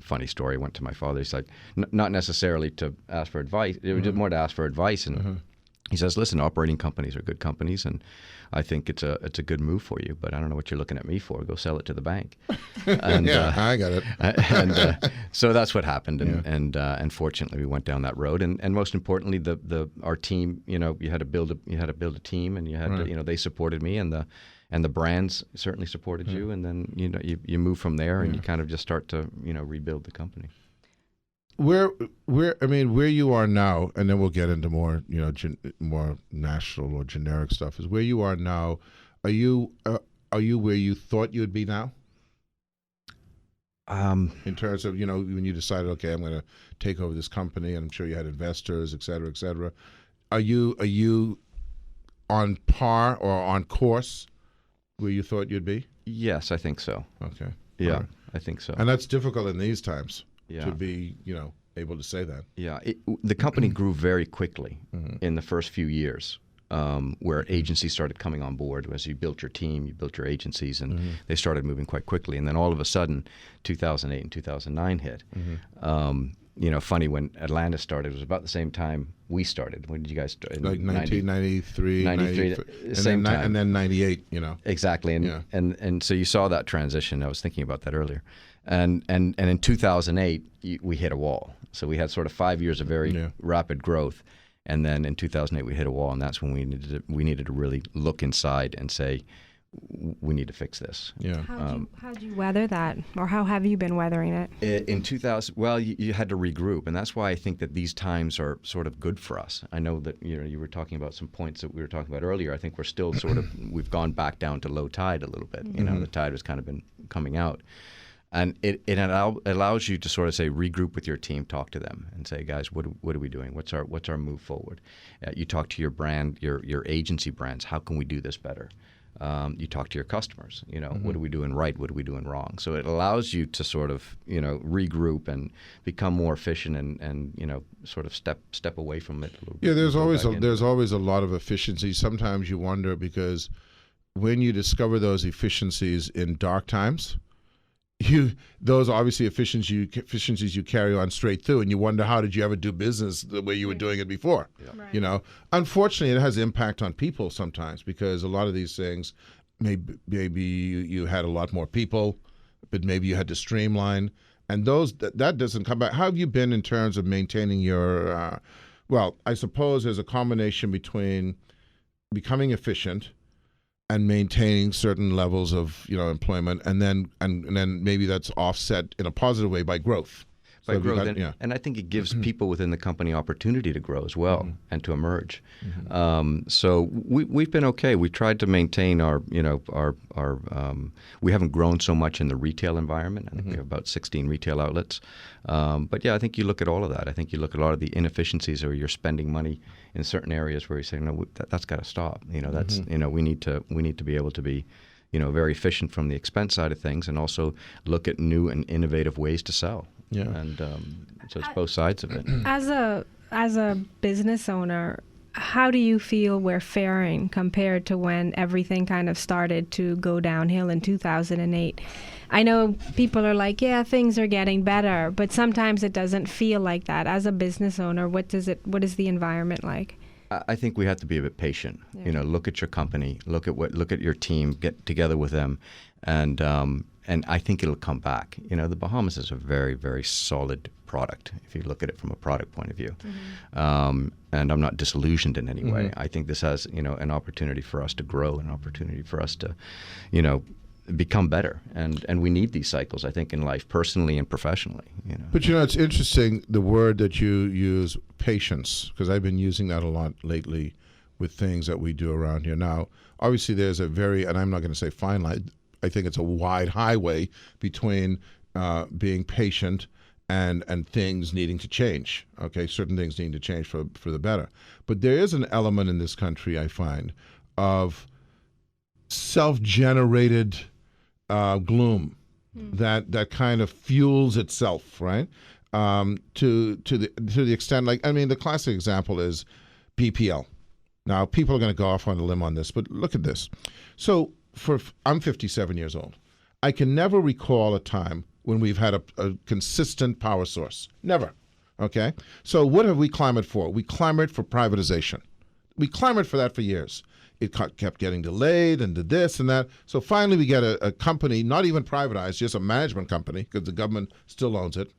Funny story. I went to my father. He's like, not necessarily to ask for advice. It was just more to ask for advice. And he says, "Listen, operating companies are good companies, and I think it's a good move for you. But I don't know what you're looking at me for. Go sell it to the bank." And, Yeah, I got it. and so that's what happened. And fortunately, we went down that road. And most importantly, our team. You had to build a team, and you had to. They supported me, and the brands certainly supported you, and then you move from there, and you kind of just start to rebuild the company. Where you are now, and then we'll get into more more national or generic stuff. Is where you are now. Are you where you thought you'd be now? In terms of when you decided, okay, I'm going to take over this company, and I'm sure you had investors, et cetera, et cetera. Are you on par or on course where you thought you'd be? Yes, I think so. Okay. Yeah, Right. I think so. And that's difficult in these times Yeah. to be, able to say that. Yeah, the company grew very quickly in the first few years, where agencies started coming on board. As you built your team, you built your agencies, and they started moving quite quickly. And then all of a sudden, 2008 and 2009 hit. Funny, when Atlantis started, it was about the same time we started. When did you guys start? Like 1993, 93, and same time. And then 98, Exactly, and, Yeah. and so you saw that transition. I was thinking about that earlier, and in 2008 we hit a wall. So we had sort of 5 years of very rapid growth, and then in 2008 we hit a wall, and that's when we needed to really look inside and say, we need to fix this. Yeah. How'd you weather that, or how have you been weathering it? In 2000, well, you had to regroup, and that's why I think that these times are sort of good for us. I know that you were talking about some points that we were talking about earlier. I think we're still sort of we've gone back down to low tide a little bit. The tide has kind of been coming out, and it allows you to sort of say regroup with your team, talk to them, and say, guys, what are we doing? What's our move forward? You talk to your brand, your agency brands. How can we do this better? You talk to your customers, what are we doing right? What are we doing wrong? So it allows you to sort of, regroup and become more efficient and sort of step away from it a little bit. Yeah, there's always a lot of efficiency. Sometimes you wonder because when you discover those efficiencies in dark times, those obviously efficiencies you carry on straight through, and you wonder how did you ever do business the way you were doing it before. Yeah. Right. Unfortunately, it has impact on people sometimes because a lot of these things, maybe you had a lot more people, but maybe you had to streamline, and that doesn't come back. How have you been in terms of maintaining your? Well, I suppose there's a combination between becoming efficient and maintaining certain levels of employment, and then maybe that's offset in a positive way by growth. By growth, and I think it gives people within the company opportunity to grow as well and to emerge. So we've been okay. We tried to maintain our we haven't grown so much in the retail environment. I think we have about 16 retail outlets. But yeah, I think you look at all of that. I think you look at a lot of the inefficiencies, or you're spending money in certain areas where you say, no, that's got to stop. That's we need to be able to be very efficient from the expense side of things, and also look at new and innovative ways to sell. Yeah, and so it's both sides of it. As a business owner, how do you feel we're faring compared to when everything kind of started to go downhill in 2008? I know people are like, yeah, things are getting better, but sometimes it doesn't feel like that. As a business owner, what is the environment like? I think we have to be a bit patient. Yeah. Look at your company, look at your team, get together with them, and I think it'll come back. The Bahamas is a very, very solid product if you look at it from a product point of view. And I'm not disillusioned in any way. I think this has, an opportunity for us to grow, an opportunity for us to, become better. And we need these cycles, I think, in life, personally and professionally. But it's interesting, the word that you use, patience, because I've been using that a lot lately with things that we do around here. Now, obviously there's a very, and I'm not going to say fine line, I think it's a wide highway between being patient and things needing to change. Okay, certain things need to change for the better. But there is an element in this country, I find, of self-generated gloom that kind of fuels itself, right? To the extent, like, I mean, the classic example is BPL. Now, people are going to go off on a limb on this, but look at this. So, I'm 57 years old. I can never recall a time when we've had a consistent power source. Never. Okay? So, what have we clamored for? We clamored for privatization. We clamored for that for years. It kept getting delayed and did this and that. So finally we get a company, not even privatized, just a management company, because the government still owns it.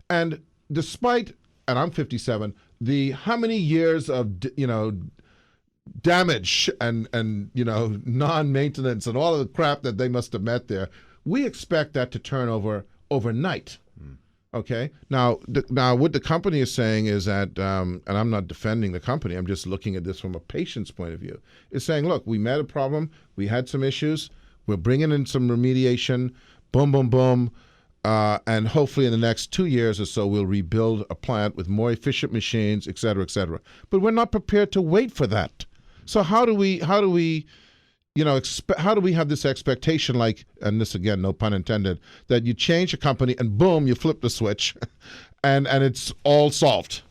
And despite, and I'm 57, how many years of, damage and non-maintenance and all of the crap that they must have met there, we expect that to turn over overnight. Okay. Now, what the company is saying is that, and I'm not defending the company, I'm just looking at this from a patient's point of view, is saying, look, we met a problem, we had some issues, we're bringing in some remediation, boom, boom, boom, and hopefully in the next 2 years or so, we'll rebuild a plant with more efficient machines, et cetera, et cetera. But we're not prepared to wait for that. So how do we how do we have this expectation, like, and this again, no pun intended, that you change a company and boom, you flip the switch, and it's all solved?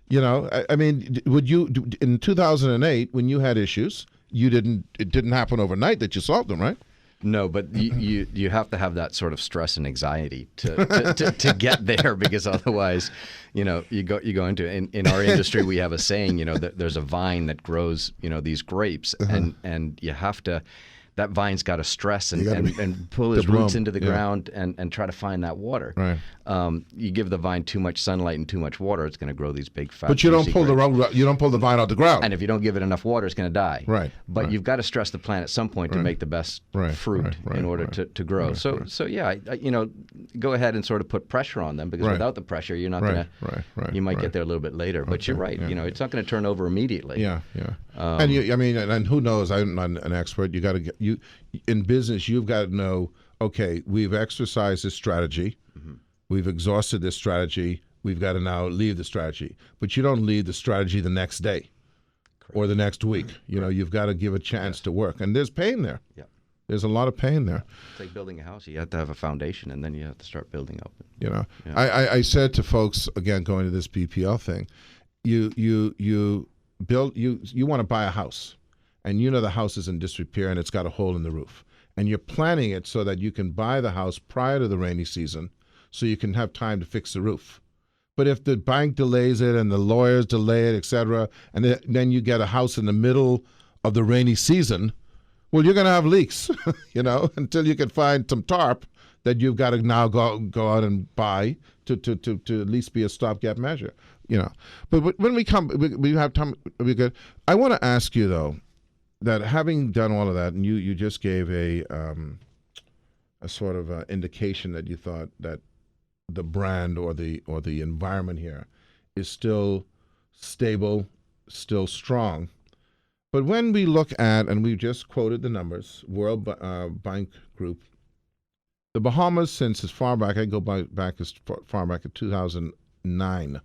I mean, would you in 2008 when you had issues, it didn't happen overnight that you solved them, right? No, but you have to have that sort of stress and anxiety to get there, because otherwise, you go into in our industry we have a saying, that there's a vine that grows, these grapes, and you have to. That vine's got to stress and pull his roots into the ground and try to find that water. Right. You give the vine too much sunlight and too much water, it's going to grow these big fat. But you don't pull the vine out the ground. And if you don't give it enough water, it's going to die. Right. But you've got to stress the plant at some point to make the best fruit in order to grow. So yeah, go ahead and sort of put pressure on them, because without the pressure, you're not going to. You might get there a little bit later. But you're right. It's not going to turn over immediately. Yeah. And who knows? I'm not an expert. You got to get in business. You've got to know. Okay, we've exercised this strategy. We've exhausted this strategy. We've got to now leave the strategy. But you don't leave the strategy the next day or the next week. You've got to give a chance to work. And there's pain there. Yeah. There's a lot of pain there. It's like building a house. You have to have a foundation, and then you have to start building up. I said to folks, again, going to this BPL thing, you want to buy a house, and the house is in disrepair and it's got a hole in the roof. And you're planning it so that you can buy the house prior to the rainy season, so you can have time to fix the roof. But if the bank delays it and the lawyers delay it, et cetera, and then you get a house in the middle of the rainy season, well, you're going to have leaks, until you can find some tarp that you've got to now go out and buy to at least be a stopgap measure, But when we have time, we good. I want to ask you, though, that having done all of that, and you just gave a sort of indication that you thought that the brand or the environment here is still stable, still strong. But when we look at, and we just quoted the numbers, World Bank Group, the Bahamas, since as far back, I go back as far back as 2009,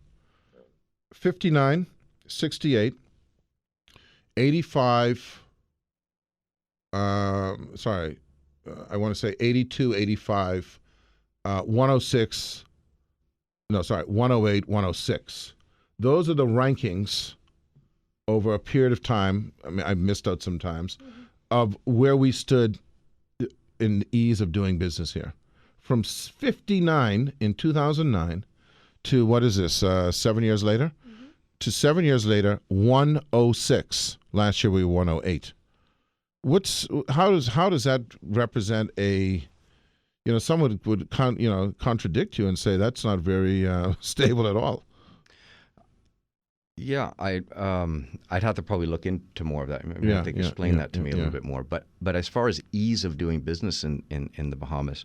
59, 68, 85, I want to say 82, 85, 106, 108, 106. Those are the rankings over a period of time. I mean, I've missed out sometimes, of where we stood in the ease of doing business here. From 59 in 2009 to, what is this, 7 years later? To 7 years later, 106. Last year we were 108. How does that represent a, someone would contradict you and say that's not very stable at all. Yeah, I'd have to probably look into more of that. Maybe I think explain that to me a little bit more. But as far as ease of doing business in the Bahamas,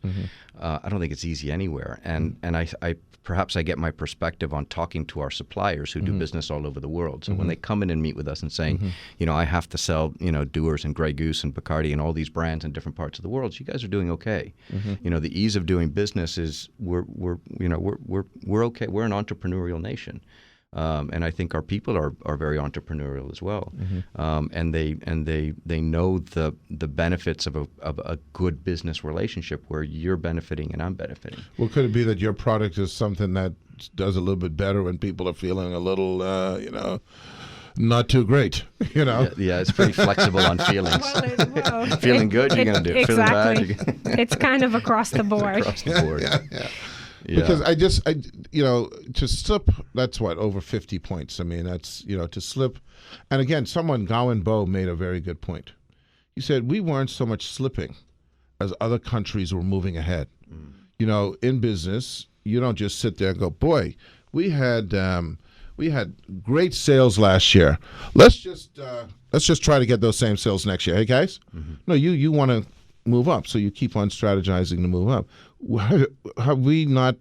I don't think it's easy anywhere. And I perhaps I get my perspective on talking to our suppliers who do business all over the world. So when they come in and meet with us and saying, I have to sell, Dewar's and Grey Goose and Bacardi and all these brands in different parts of the world, so you guys are doing okay. The ease of doing business is we're okay. We're an entrepreneurial nation. And I think our people are very entrepreneurial as well, and they know the benefits of a good business relationship where you're benefiting and I'm benefiting. Well, could it be that your product is something that does a little bit better when people are feeling a little, not too great, Yeah, it's pretty flexible on feelings. Well, Feeling good, you're going to do it. Feeling bad, you're gonna... It's kind of across the board. across the board. Yeah. Yeah. Because to slip, that's what, over 50 points. I mean, that's, to slip. And again, Gowan Bo made a very good point. He said, we weren't so much slipping as other countries were moving ahead. In business, you don't just sit there and go, boy, we had great sales last year. Let's just try to get those same sales next year. Hey, guys? No, you want to move up, so you keep on strategizing to move up. Have we not?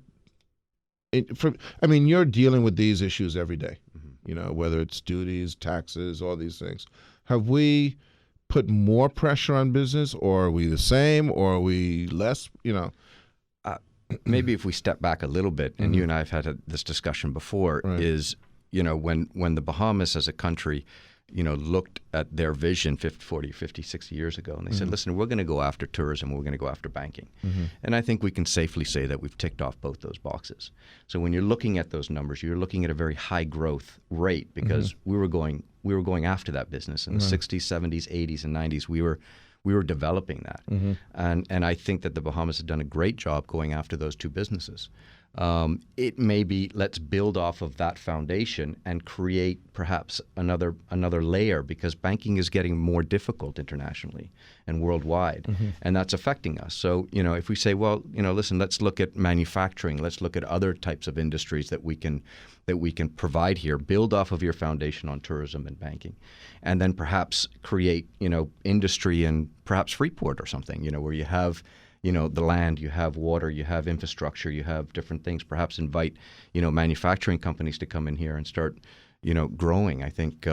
You're dealing with these issues every day. Whether it's duties, taxes, all these things. Have we put more pressure on business, or are we the same, or are we less? Maybe if we step back a little bit, and you and I have had this discussion before, Right. is when the Bahamas as a country looked at their vision 50, 40, 50, 60 years ago, and they said, listen, we're going to go after tourism, we're going to go after banking. And I think we can safely say that we've ticked off both those boxes. So when you're looking at those numbers, you're looking at a very high growth rate because we were going after that business in the 60s, 70s, 80s, and 90s. We were developing that. And I think that the Bahamas have done a great job going after those two businesses. It may be, let's build off of that foundation and create perhaps another layer, because banking is getting more difficult internationally and worldwide, and that's affecting us. So, if we say, well, listen, let's look at manufacturing, let's look at other types of industries that we can provide here, build off of your foundation on tourism and banking, and then perhaps create, industry in perhaps Freeport or something, where you have the land, you have water, you have infrastructure, you have different things. Perhaps invite, manufacturing companies to come in here and start, growing. I think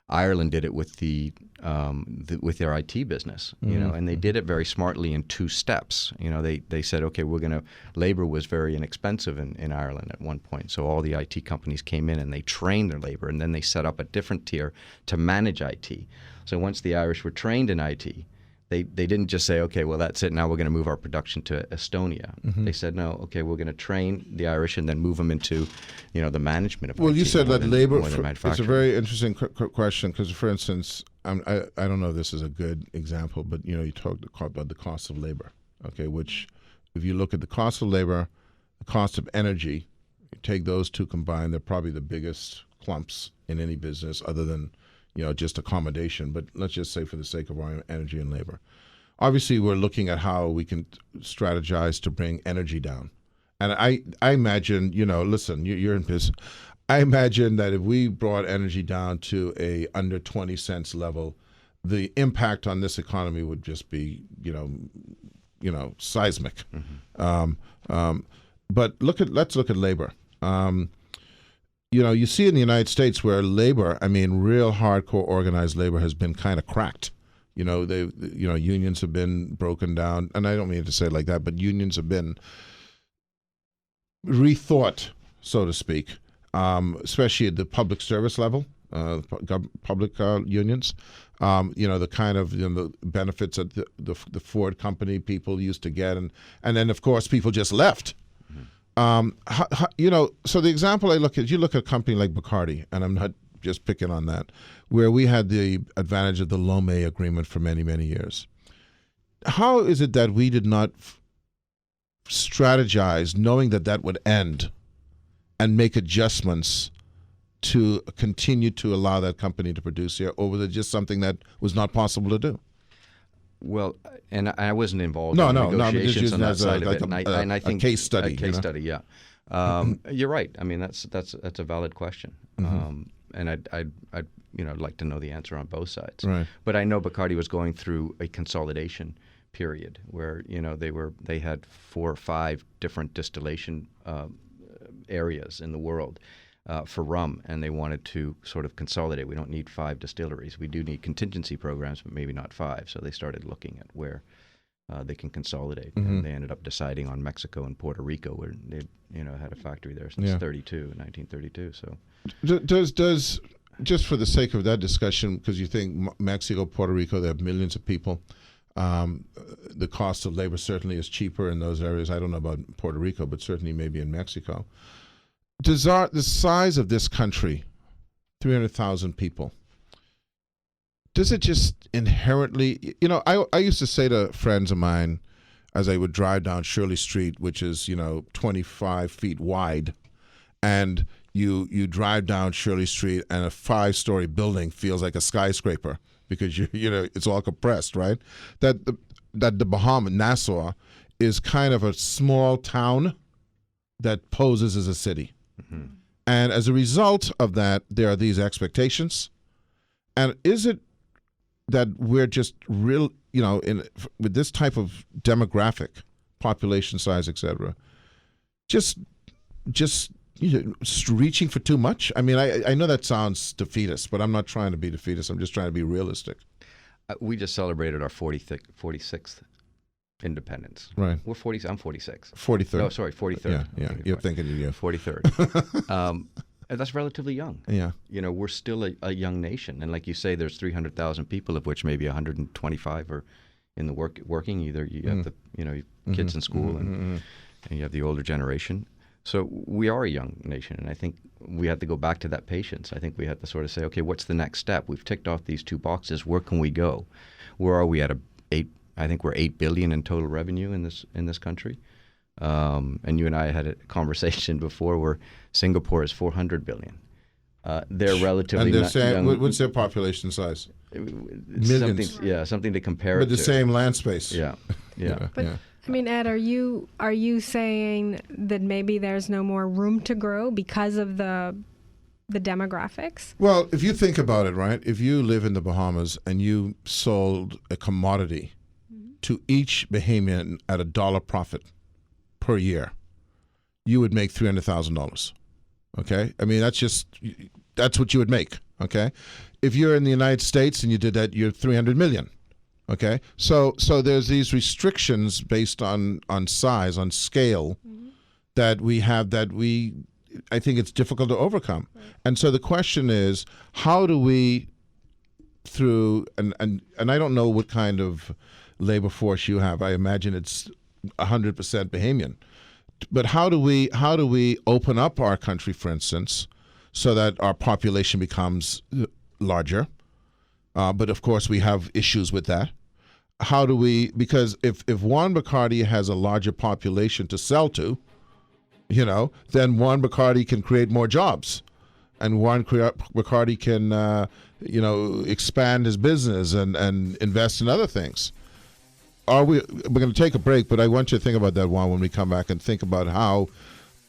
Ireland did it with with their IT business, and they did it very smartly in two steps. They said, okay, labor was very inexpensive in Ireland at one point, so all the IT companies came in and they trained their labor, and then they set up a different tier to manage IT. So once the Irish were trained in IT, they didn't just say, okay, well, that's it, now we're going to move our production to Estonia. They said, no, okay, we're going to train the Irish and then move them into, the management of IT. Well, you said that labor, it's a manufacturing. very interesting question, because, for instance, I don't know if this is a good example, but, you talked about the cost of labor, okay, which if you look at the cost of labor, the cost of energy, you take those two combined, they're probably the biggest clumps in any business other than just accommodation, but let's just say for the sake of our energy and labor. Obviously, we're looking at how we can strategize to bring energy down. And I imagine, listen, you're in business. I imagine that if we brought energy down to a under 20 cents level, the impact on this economy would just be, seismic. But let's look at labor. You see in the United States where labor, real hardcore organized labor has been kind of cracked. Unions have been broken down, and I don't mean to say it like that, but unions have been rethought, so to speak, especially at the public service level, public unions. The kind of the benefits that the Ford company people used to get, and then of course people just left. So the example I look at, you look at a company like Bacardi, and I'm not just picking on that, where we had the advantage of the Lome agreement for many, many years. How is it that we did not strategize, knowing that would end, and make adjustments to continue to allow that company to produce here, or was it just something that was not possible to do? Well, and I wasn't involved in negotiations on that side of it, and I think a case study. A case study, yeah. You're right. That's a valid question, and I'd like to know the answer on both sides. Right. But I know Bacardi was going through a consolidation period where they had 4 or 5 different distillation areas in the world. For rum, and they wanted to sort of consolidate. We don't need 5 distilleries. We do need contingency programs, but maybe not 5. So they started looking at where they can consolidate. And they ended up deciding on Mexico and Puerto Rico, where they had a factory there since 1932. So Does just for the sake of that discussion, because you think Mexico, Puerto Rico, they have millions of people. The cost of labor certainly is cheaper in those areas. I don't know about Puerto Rico, but certainly maybe in Mexico. Does the size of this country, 300,000 people, does it just inherently, I used to say to friends of mine as I would drive down Shirley Street, which is, 25 feet wide, and you drive down Shirley Street and a 5-story building feels like a skyscraper because it's all compressed, right? That the Bahamas, Nassau, is kind of a small town that poses as a city. Mm-hmm. And as a result of that, there are these expectations. And is it that we're just real, with this type of demographic, population size, et cetera, just reaching for too much? I mean, I know that sounds defeatist, but I'm not trying to be defeatist. I'm just trying to be realistic. We just celebrated our 46th independence. Right. We're 40. I'm 46. 43rd. No, sorry, 43rd. Yeah. You're thinking you're 43rd. And that's relatively young. Yeah. We're still a young nation, and like you say, there's 300,000 people, of which maybe 125 are in the working. Either you have the kids in school, and you have the older generation. So we are a young nation, and I think we had to go back to that patience. I think we had to sort of say, okay, what's the next step? We've ticked off these 2 boxes. Where can we go? Where are we at? I think we're $8 billion in total revenue in this country. And you and I had a conversation before where Singapore is $400 billion. They're relatively and they're saying, young. What's their population size? Millions. Something to compare but it the to. same land space. Yeah. But I mean, Ed, are you saying that maybe there's no more room to grow because of the demographics? Well, if you think about it, right? If you live in the Bahamas and you sold a commodity to each Bahamian at $1 profit per year, you would make $300,000. Okay? I mean, that's what you would make. Okay? If you're in the United States and you did that, you're $300 million. Okay? So there's these restrictions based on size, on scale, that we have I think it's difficult to overcome. Right. And so the question is, how do we through and I don't know what kind of labor force you have. I imagine it's 100% Bahamian. But how do we open up our country, for instance, so that our population becomes larger? But of course, we have issues with that. How do we? Because if Juan Bacardi has a larger population to sell to, then Juan Bacardi can create more jobs, and Juan Bacardi can expand his business and invest in other things. We're going to take a break, but I want you to think about that, Juan, when we come back, and think about how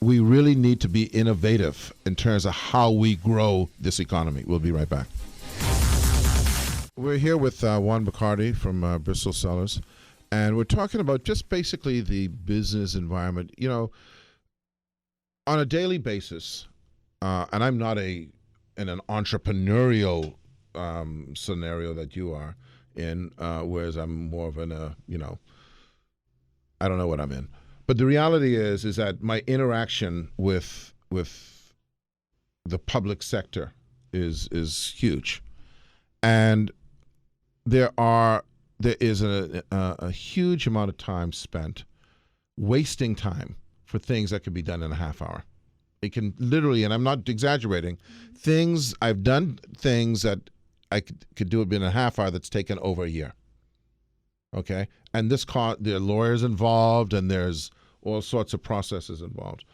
we really need to be innovative in terms of how we grow this economy. We'll be right back. We're here with Juan Bacardi from Bristol Cellars, and we're talking about just basically the business environment. On a daily basis, and I'm not in an entrepreneurial scenario that you are in, whereas I'm more of I don't know what I'm in. But the reality is that my interaction with the public sector is huge, and there is a huge amount of time spent wasting time for things that could be done in a half hour. It can literally, and I'm not exaggerating, I've done things that I could do it in a half hour that's taken over a year. Okay? And there are lawyers involved, and there's all sorts of processes involved.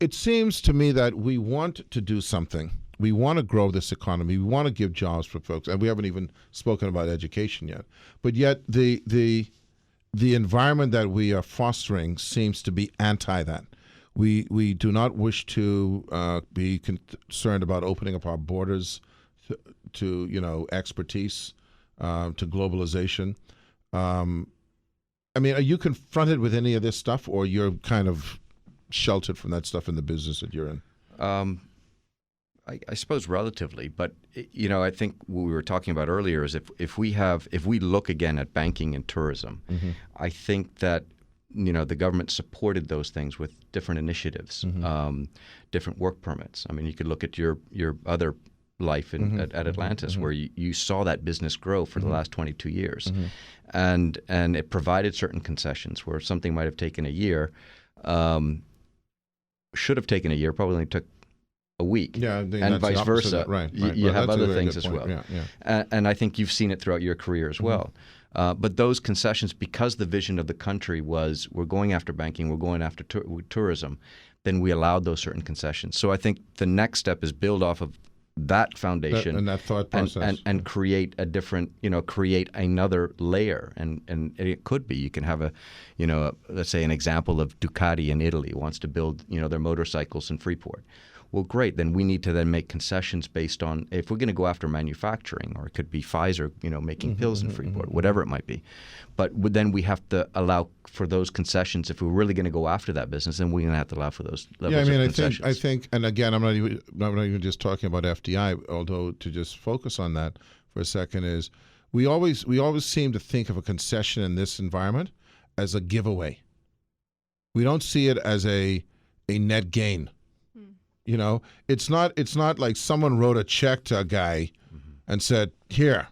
It seems to me that we want to do something. We want to grow this economy. We want to give jobs for folks, and we haven't even spoken about education yet. But yet the environment that we are fostering seems to be anti that. We do not wish to be concerned about opening up our borders to expertise, to globalization. I mean, are you confronted with any of this stuff, or you're kind of sheltered from that stuff in the business that you're in? I suppose relatively, but I think what we were talking about earlier is if we look again at banking and tourism, I think that the government supported those things with different initiatives, different work permits. I mean, you could look at your other life at Atlantis, where you saw that business grow for the last 22 years, and it provided certain concessions where something might have taken a year, should have taken a year, probably only took a week, and vice versa. Right. You have That's a other very things good as point. well. Yeah. And I think you've seen it throughout your career as well. But those concessions, because the vision of the country was we're going after banking, we're going after tourism, then we allowed those certain concessions. So I think the next step is build off of that foundation and that thought process, and create a different, create another layer. And it could be you can have let's say an example of Ducati in Italy wants to build, their motorcycles in Freeport. Well, great. Then we need to then make concessions based on if we're going to go after manufacturing, or it could be Pfizer, making pills in Freeport, whatever it might be. But then we have to allow for those concessions. If we're really going to go after that business, then we're going to have to allow for those levels of concessions. I think, and again, I'm not even just talking about FDI. Although to just focus on that for a second is we always seem to think of a concession in this environment as a giveaway. We don't see it as a net gain. It's not like someone wrote a check to a guy and said, here,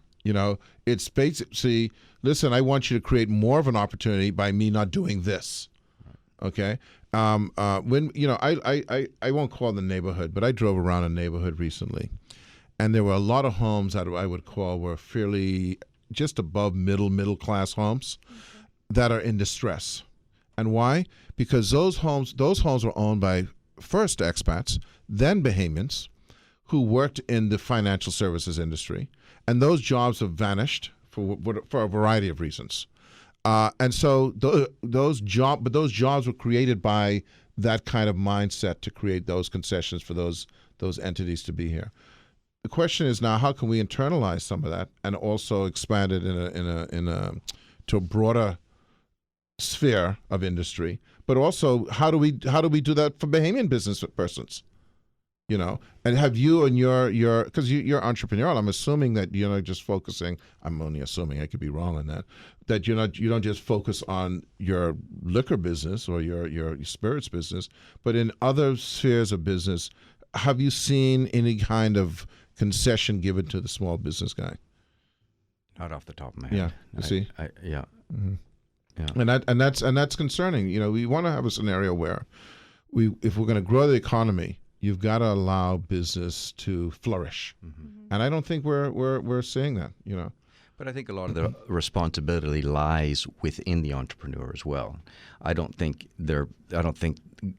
it's basically, listen, I want you to create more of an opportunity by me not doing this. Okay. When, I won't call the neighborhood, but I drove around a neighborhood recently, and there were a lot of homes that I would call were fairly just above middle class homes that are in distress. And why? Because those homes were owned by first expats, then Bahamians, who worked in the financial services industry, and those jobs have vanished for a variety of reasons. And so those jobs were created by that kind of mindset to create those concessions for those entities to be here. The question is now, how can we internalize some of that and also expand it to a broader sphere of industry? But also, how do we do that for Bahamian business persons? And have you and your because you're entrepreneurial, I'm assuming that you're not just focusing. I'm only assuming, I could be wrong on that you don't just focus on your liquor business or your spirits business, but in other spheres of business. Have you seen any kind of concession given to the small business guy? Not off the top of my head. Yeah, you see. Yeah. Mm-hmm. Yeah. And that's concerning. We want to have a scenario where if we're going to grow the economy, you've got to allow business to flourish. And I don't think we're seeing that. But I think a lot of the responsibility lies within the entrepreneur as well. I don't think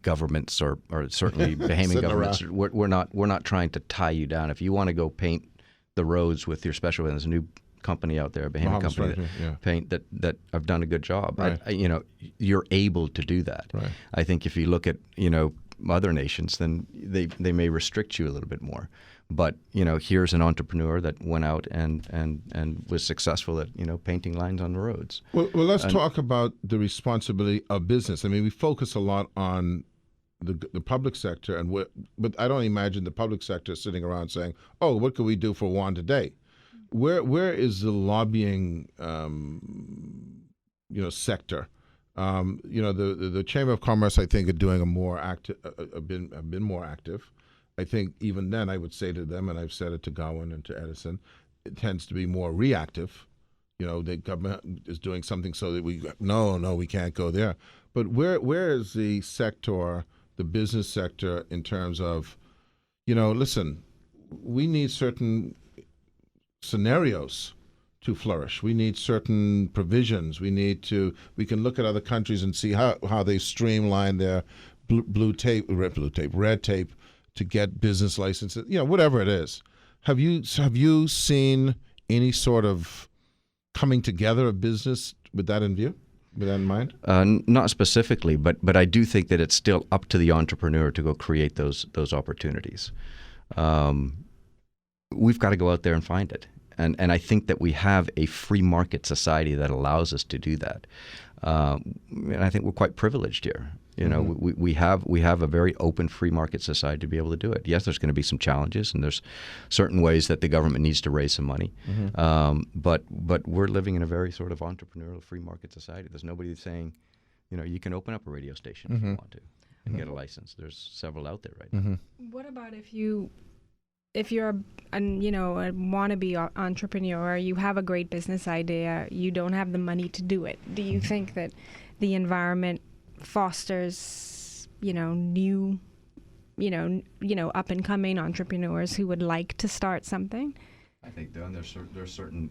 governments or certainly Bahamian governments. We're not trying to tie you down. If you want to go paint the roads with your special, there's a new company out there, a Bahamian company paint that have done a good job. Right. You're able to do that. Right. I think if you look at other nations, then they may restrict you a little bit more. But here's an entrepreneur that went out and was successful at painting lines on the roads. Well, let's talk about the responsibility of business. I mean, we focus a lot on the public sector, but I don't imagine the public sector sitting around saying, "Oh, what could we do for Juan today?" Where is the lobbying, sector? The Chamber of Commerce, I think, are doing a more active, have been more active. I think even then, I would say to them, and I've said it to Gowan and to Edison, it tends to be more reactive. The government is doing something so that we can't go there. But where is the sector, the business sector, in terms of, listen, we need certain scenarios to flourish. We need certain provisions. We can look at other countries and see how they streamline their red tape to get business licenses, whatever it is. Have you seen any sort of coming together of business with that in view, with that in mind? Not specifically, but I do think that it's still up to the entrepreneur to go create those opportunities. We've got to go out there and find it. And I think that we have a free market society that allows us to do that. And I think we're quite privileged here. You know, we have a very open free market society to be able to do it. Yes, there's going to be some challenges, and there's certain ways that the government needs to raise some money. But we're living in a very sort of entrepreneurial free market society. There's nobody saying, you know, you can open up a radio station if you want to and get a license. There's several out there right now. What about if you're a wannabe entrepreneur, you have a great business idea, you don't have the money to do it? Do you think that the environment fosters, new, up and coming entrepreneurs who would like to start something? I think there's certain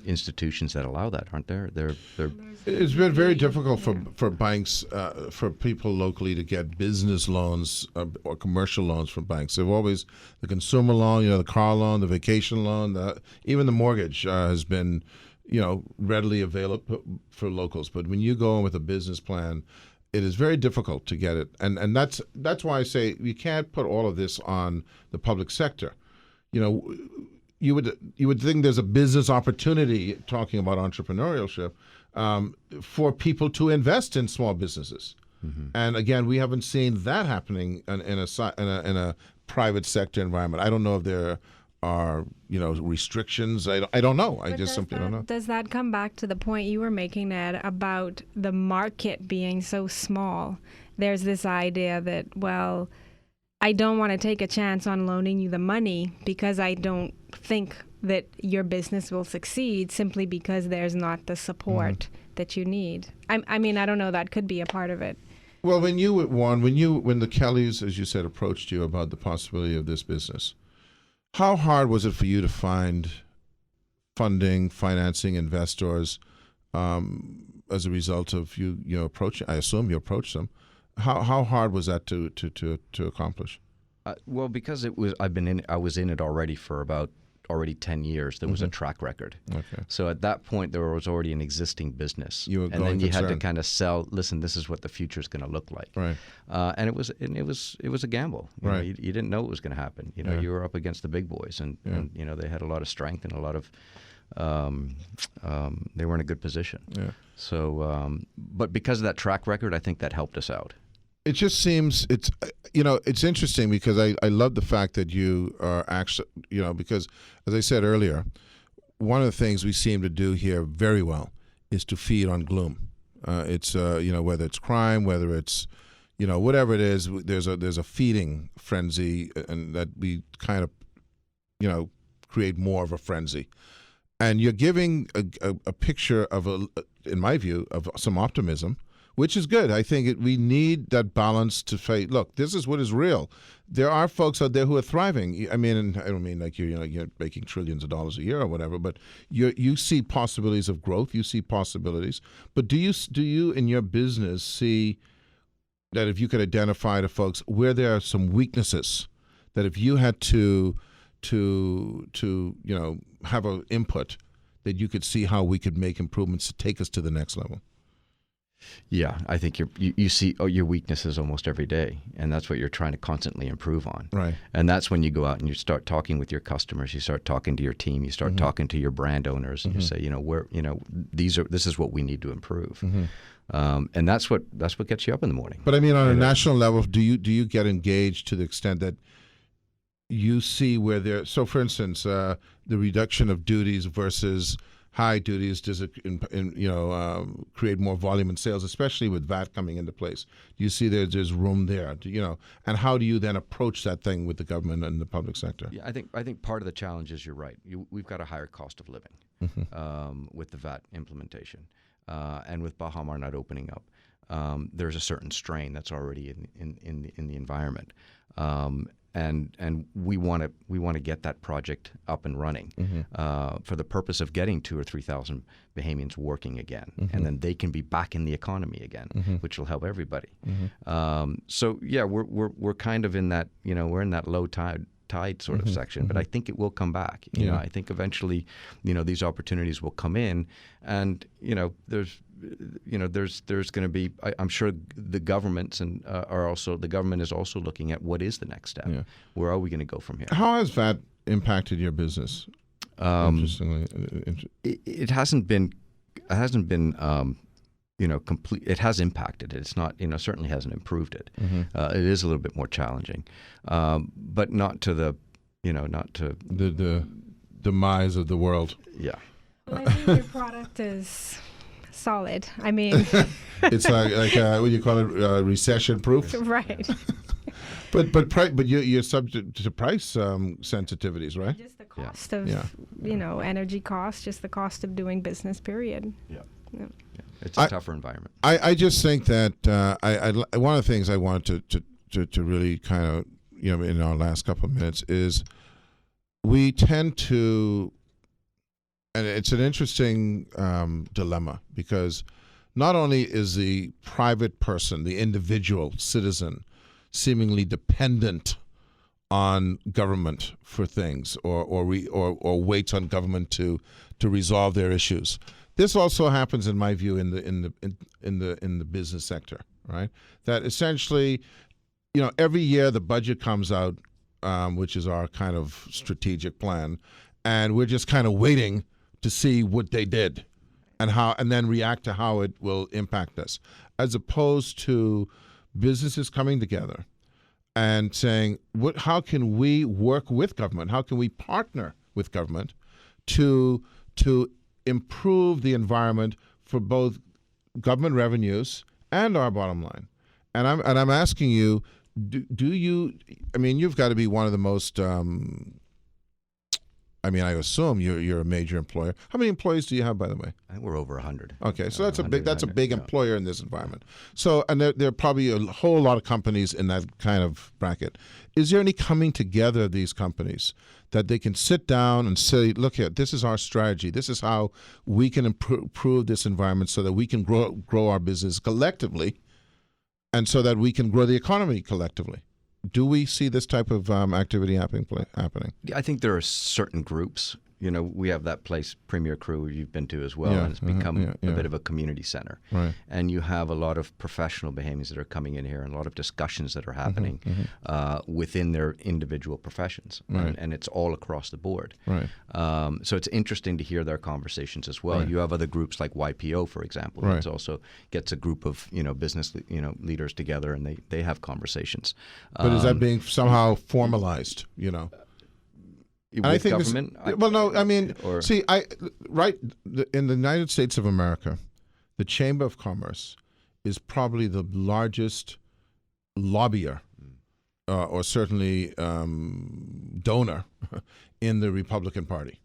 institutions that allow that, aren't there? It's been very difficult for banks, for people locally to get business loans or commercial loans from banks. They've always, the consumer loan, the car loan, the vacation loan, even the mortgage has been, readily available for locals. But when you go in with a business plan, it is very difficult to get it. And that's why I say you can't put all of this on the public sector. You would think there's a business opportunity, talking about entrepreneurship, for people to invest in small businesses. And again, we haven't seen that happening in a private sector environment. I don't know if there are restrictions. I don't know. I just simply don't know. Does that come back to the point you were making, Ed, about the market being so small? There's this idea that, well, I don't want to take a chance on loaning you the money because I don't think that your business will succeed simply because there's not the support that you need. I mean, I don't know. That could be a part of it. Well, when the Kellys, as you said, approached you about the possibility of this business, how hard was it for you to find funding, financing, investors as a result of you approaching? I assume you approached them. How hard was that to accomplish? Well, because I was in it already for about 10 years. There was a track record. Okay. So at that point, there was already an existing business. And then you had to kind of sell. Listen, this is what the future is going to look like. Right. And it was a gamble. Right. You didn't know it was going to happen. You were up against the big boys, and they had a lot of strength and a lot of. They were in a good position. Yeah. So, but because of that track record, I think that helped us out. It just seems it's interesting because I love the fact that you are actually because as I said earlier, one of the things we seem to do here very well is to feed on gloom. It's whether it's crime, whether it's whatever it is, there's a feeding frenzy, and that we kind of create more of a frenzy. And you're giving a picture of in my view, of some optimism, which is good. I think we need that balance to say, look, this is what is real. There are folks out there who are thriving. I mean, and I don't mean like you're making trillions of dollars a year or whatever, but you see possibilities of growth. You see possibilities. But do you in your business see that if you could identify to folks where there are some weaknesses, that if you had to have an input, that you could see how we could make improvements to take us to the next level? Yeah, I think you see your weaknesses almost every day, and that's what you're trying to constantly improve on. Right. And that's when you go out and you start talking with your customers, you start talking to your team, you start talking to your brand owners, and you say, this is what we need to improve. And that's what gets you up in the morning. But I mean, on a national level, do you get engaged to the extent that you see where there? So, for instance, the reduction of duties versus high duties, does it create more volume in sales, especially with VAT coming into place? Do you see there's room there? And how do you then approach that thing with the government and the public sector? Yeah, I think part of the challenge is you're right. We've got a higher cost of living with the VAT implementation, and with Baha Mar not opening up. There's a certain strain that's already in the environment. And we want to get that project up and running for the purpose of getting 2,000 or 3,000 Bahamians working again, and then they can be back in the economy again, which will help everybody. So yeah, we're kind of in that we're in that low tide sort of section, but I think it will come back. I think eventually these opportunities will come in, and there's going to be. I'm sure the governments the government is also looking at what is the next step. Yeah. Where are we going to go from here? How has that impacted your business? Interestingly, it hasn't been complete. It has impacted it. It's not, certainly hasn't improved it. It is a little bit more challenging, but not to the, not to The demise of the world. yeah. Well, I think your product is solid. I mean, It's like what do you call it? Recession proof. right. But you're subject to price sensitivities, right? Just the cost of, Yeah. energy cost, just the cost of doing business, period. Yeah. Yeah. It's a tougher environment. I just think that one of the things I wanted to really kind of in our last couple of minutes is we tend to, and it's an interesting dilemma, because not only is the private person, the individual citizen, seemingly dependent on government for things, or waits on government to resolve their issues. This also happens, in my view, in the business sector, right? That essentially, every year the budget comes out, which is our kind of strategic plan, and we're just kind of waiting to see what they did, and then react to how it will impact us, as opposed to businesses coming together and saying, how can we work with government? How can we partner with government to improve the environment for both government revenues and our bottom line? And I'm asking you, do you? I mean, you've got to be one of the most. I assume you're a major employer. How many employees do you have, by the way? I think we're over 100. Okay, so that's a big yeah. employer in this environment. So, and there are probably a whole lot of companies in that kind of bracket. Is there any coming together of these companies that they can sit down and say, look here, this is our strategy. This is how we can improve this environment so that we can grow our business collectively, and so that we can grow the economy collectively? Do we see this type of activity happening? I think there are certain groups. We have that place, Premier Crew, you've been to as well, Yeah, and it's become yeah. a bit of a community center. Right. And you have a lot of professional behaviors that are coming in here, and a lot of discussions that are happening within their individual professions, Right. and it's all across the board. Right. So it's interesting to hear their conversations as well. Right. You have other groups like YPO, for example, Right. that also gets a group of business leaders together, and they have conversations. But is that being somehow formalized? With I think government? Or- see, in the United States of America, the Chamber of Commerce is probably the largest lobbyer, or certainly donor, in the Republican Party,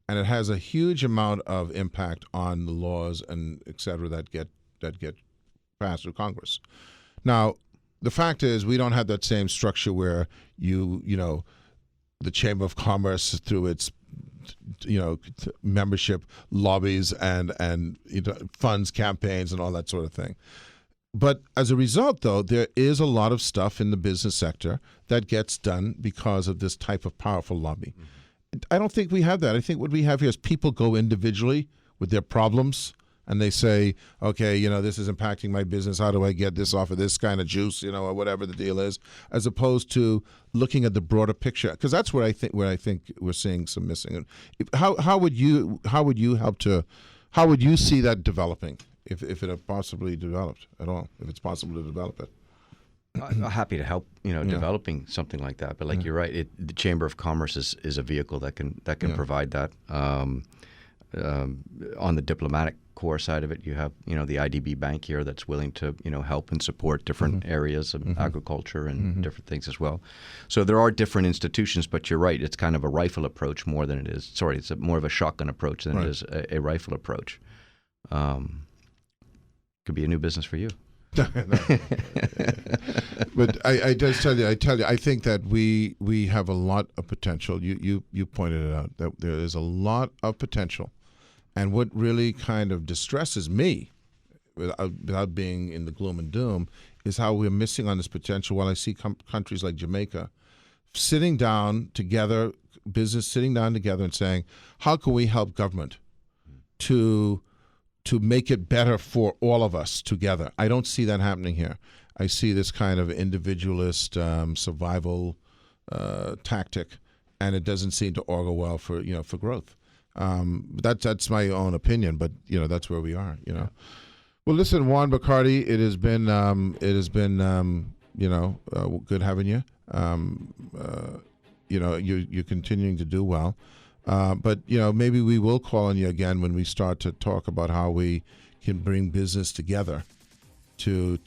and it has a huge amount of impact on the laws and et cetera that get passed through Congress. Now, the fact is, we don't have that same structure where the Chamber of Commerce, through its membership, lobbies and funds campaigns and all that sort of thing. But as a result, though, there is a lot of stuff in the business sector that gets done because of this type of powerful lobby. I don't think we have that. I think what we have here is people go individually with their problems, and they say, okay, this is impacting my business. How do I get this off of this kind of juice, or whatever the deal is, as opposed to looking at the broader picture? Because that's where I think we're seeing some missing. How would you see that developing, if it possibly developed at all, if it's possible to develop it? I'm happy to help, developing something like that. But you're right, the Chamber of Commerce is a vehicle that can provide that. On the diplomatic core side of it, you have the IDB Bank here that's willing to help and support different areas of agriculture and different things as well. So there are different institutions, but you're right, it's kind of a rifle approach more than it is. Sorry, it's more of a shotgun approach than it is a rifle approach. Could be a new business for you. But I tell you, I think that we have a lot of potential. You pointed it out, that there is a lot of potential, and what really kind of distresses me, without being in the gloom and doom, is how we're missing on this potential. While I see countries like Jamaica sitting down together, business sitting down together and saying, how can we help government to make it better for all of us together? I don't see that happening here. I see this kind of individualist survival tactic, and it doesn't seem to augur well for growth. That's my own opinion, but that's where we are. Well, listen, Juan Bacardi, it has been good having you. You're continuing to do well, but maybe we will call on you again when we start to talk about how we can bring business together to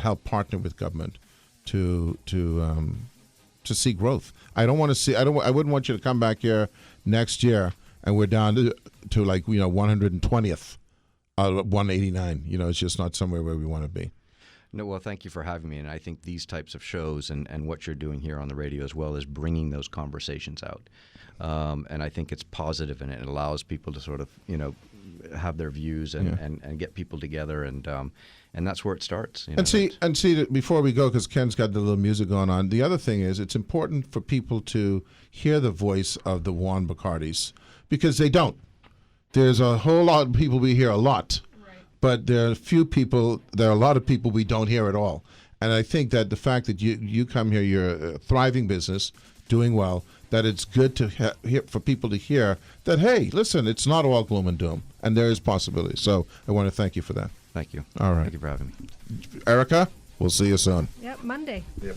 help partner with government to see growth. I wouldn't want you to come back here next year and we're down to like 120th. 189. It's just not somewhere where we want to be. No, well, thank you for having me. And I think these types of shows and what you're doing here on the radio as well is bringing those conversations out. And I think it's positive and it allows people to sort of, have their views and get people together. And that's where it starts. And see that before we go, because Ken's got the little music going on, the other thing is it's important for people to hear the voice of the Juan Bacardis because they don't. There's a whole lot of people we hear a lot, but there are a lot of people we don't hear at all. And I think that the fact that you come here, you're a thriving business, doing well, that it's good to hear for people to hear that, hey, listen, it's not all gloom and doom, and there is possibility. So I want to thank you for that. Thank you. All right. Thank you for having me. Erica, we'll see you soon. Yep, Monday. Yep.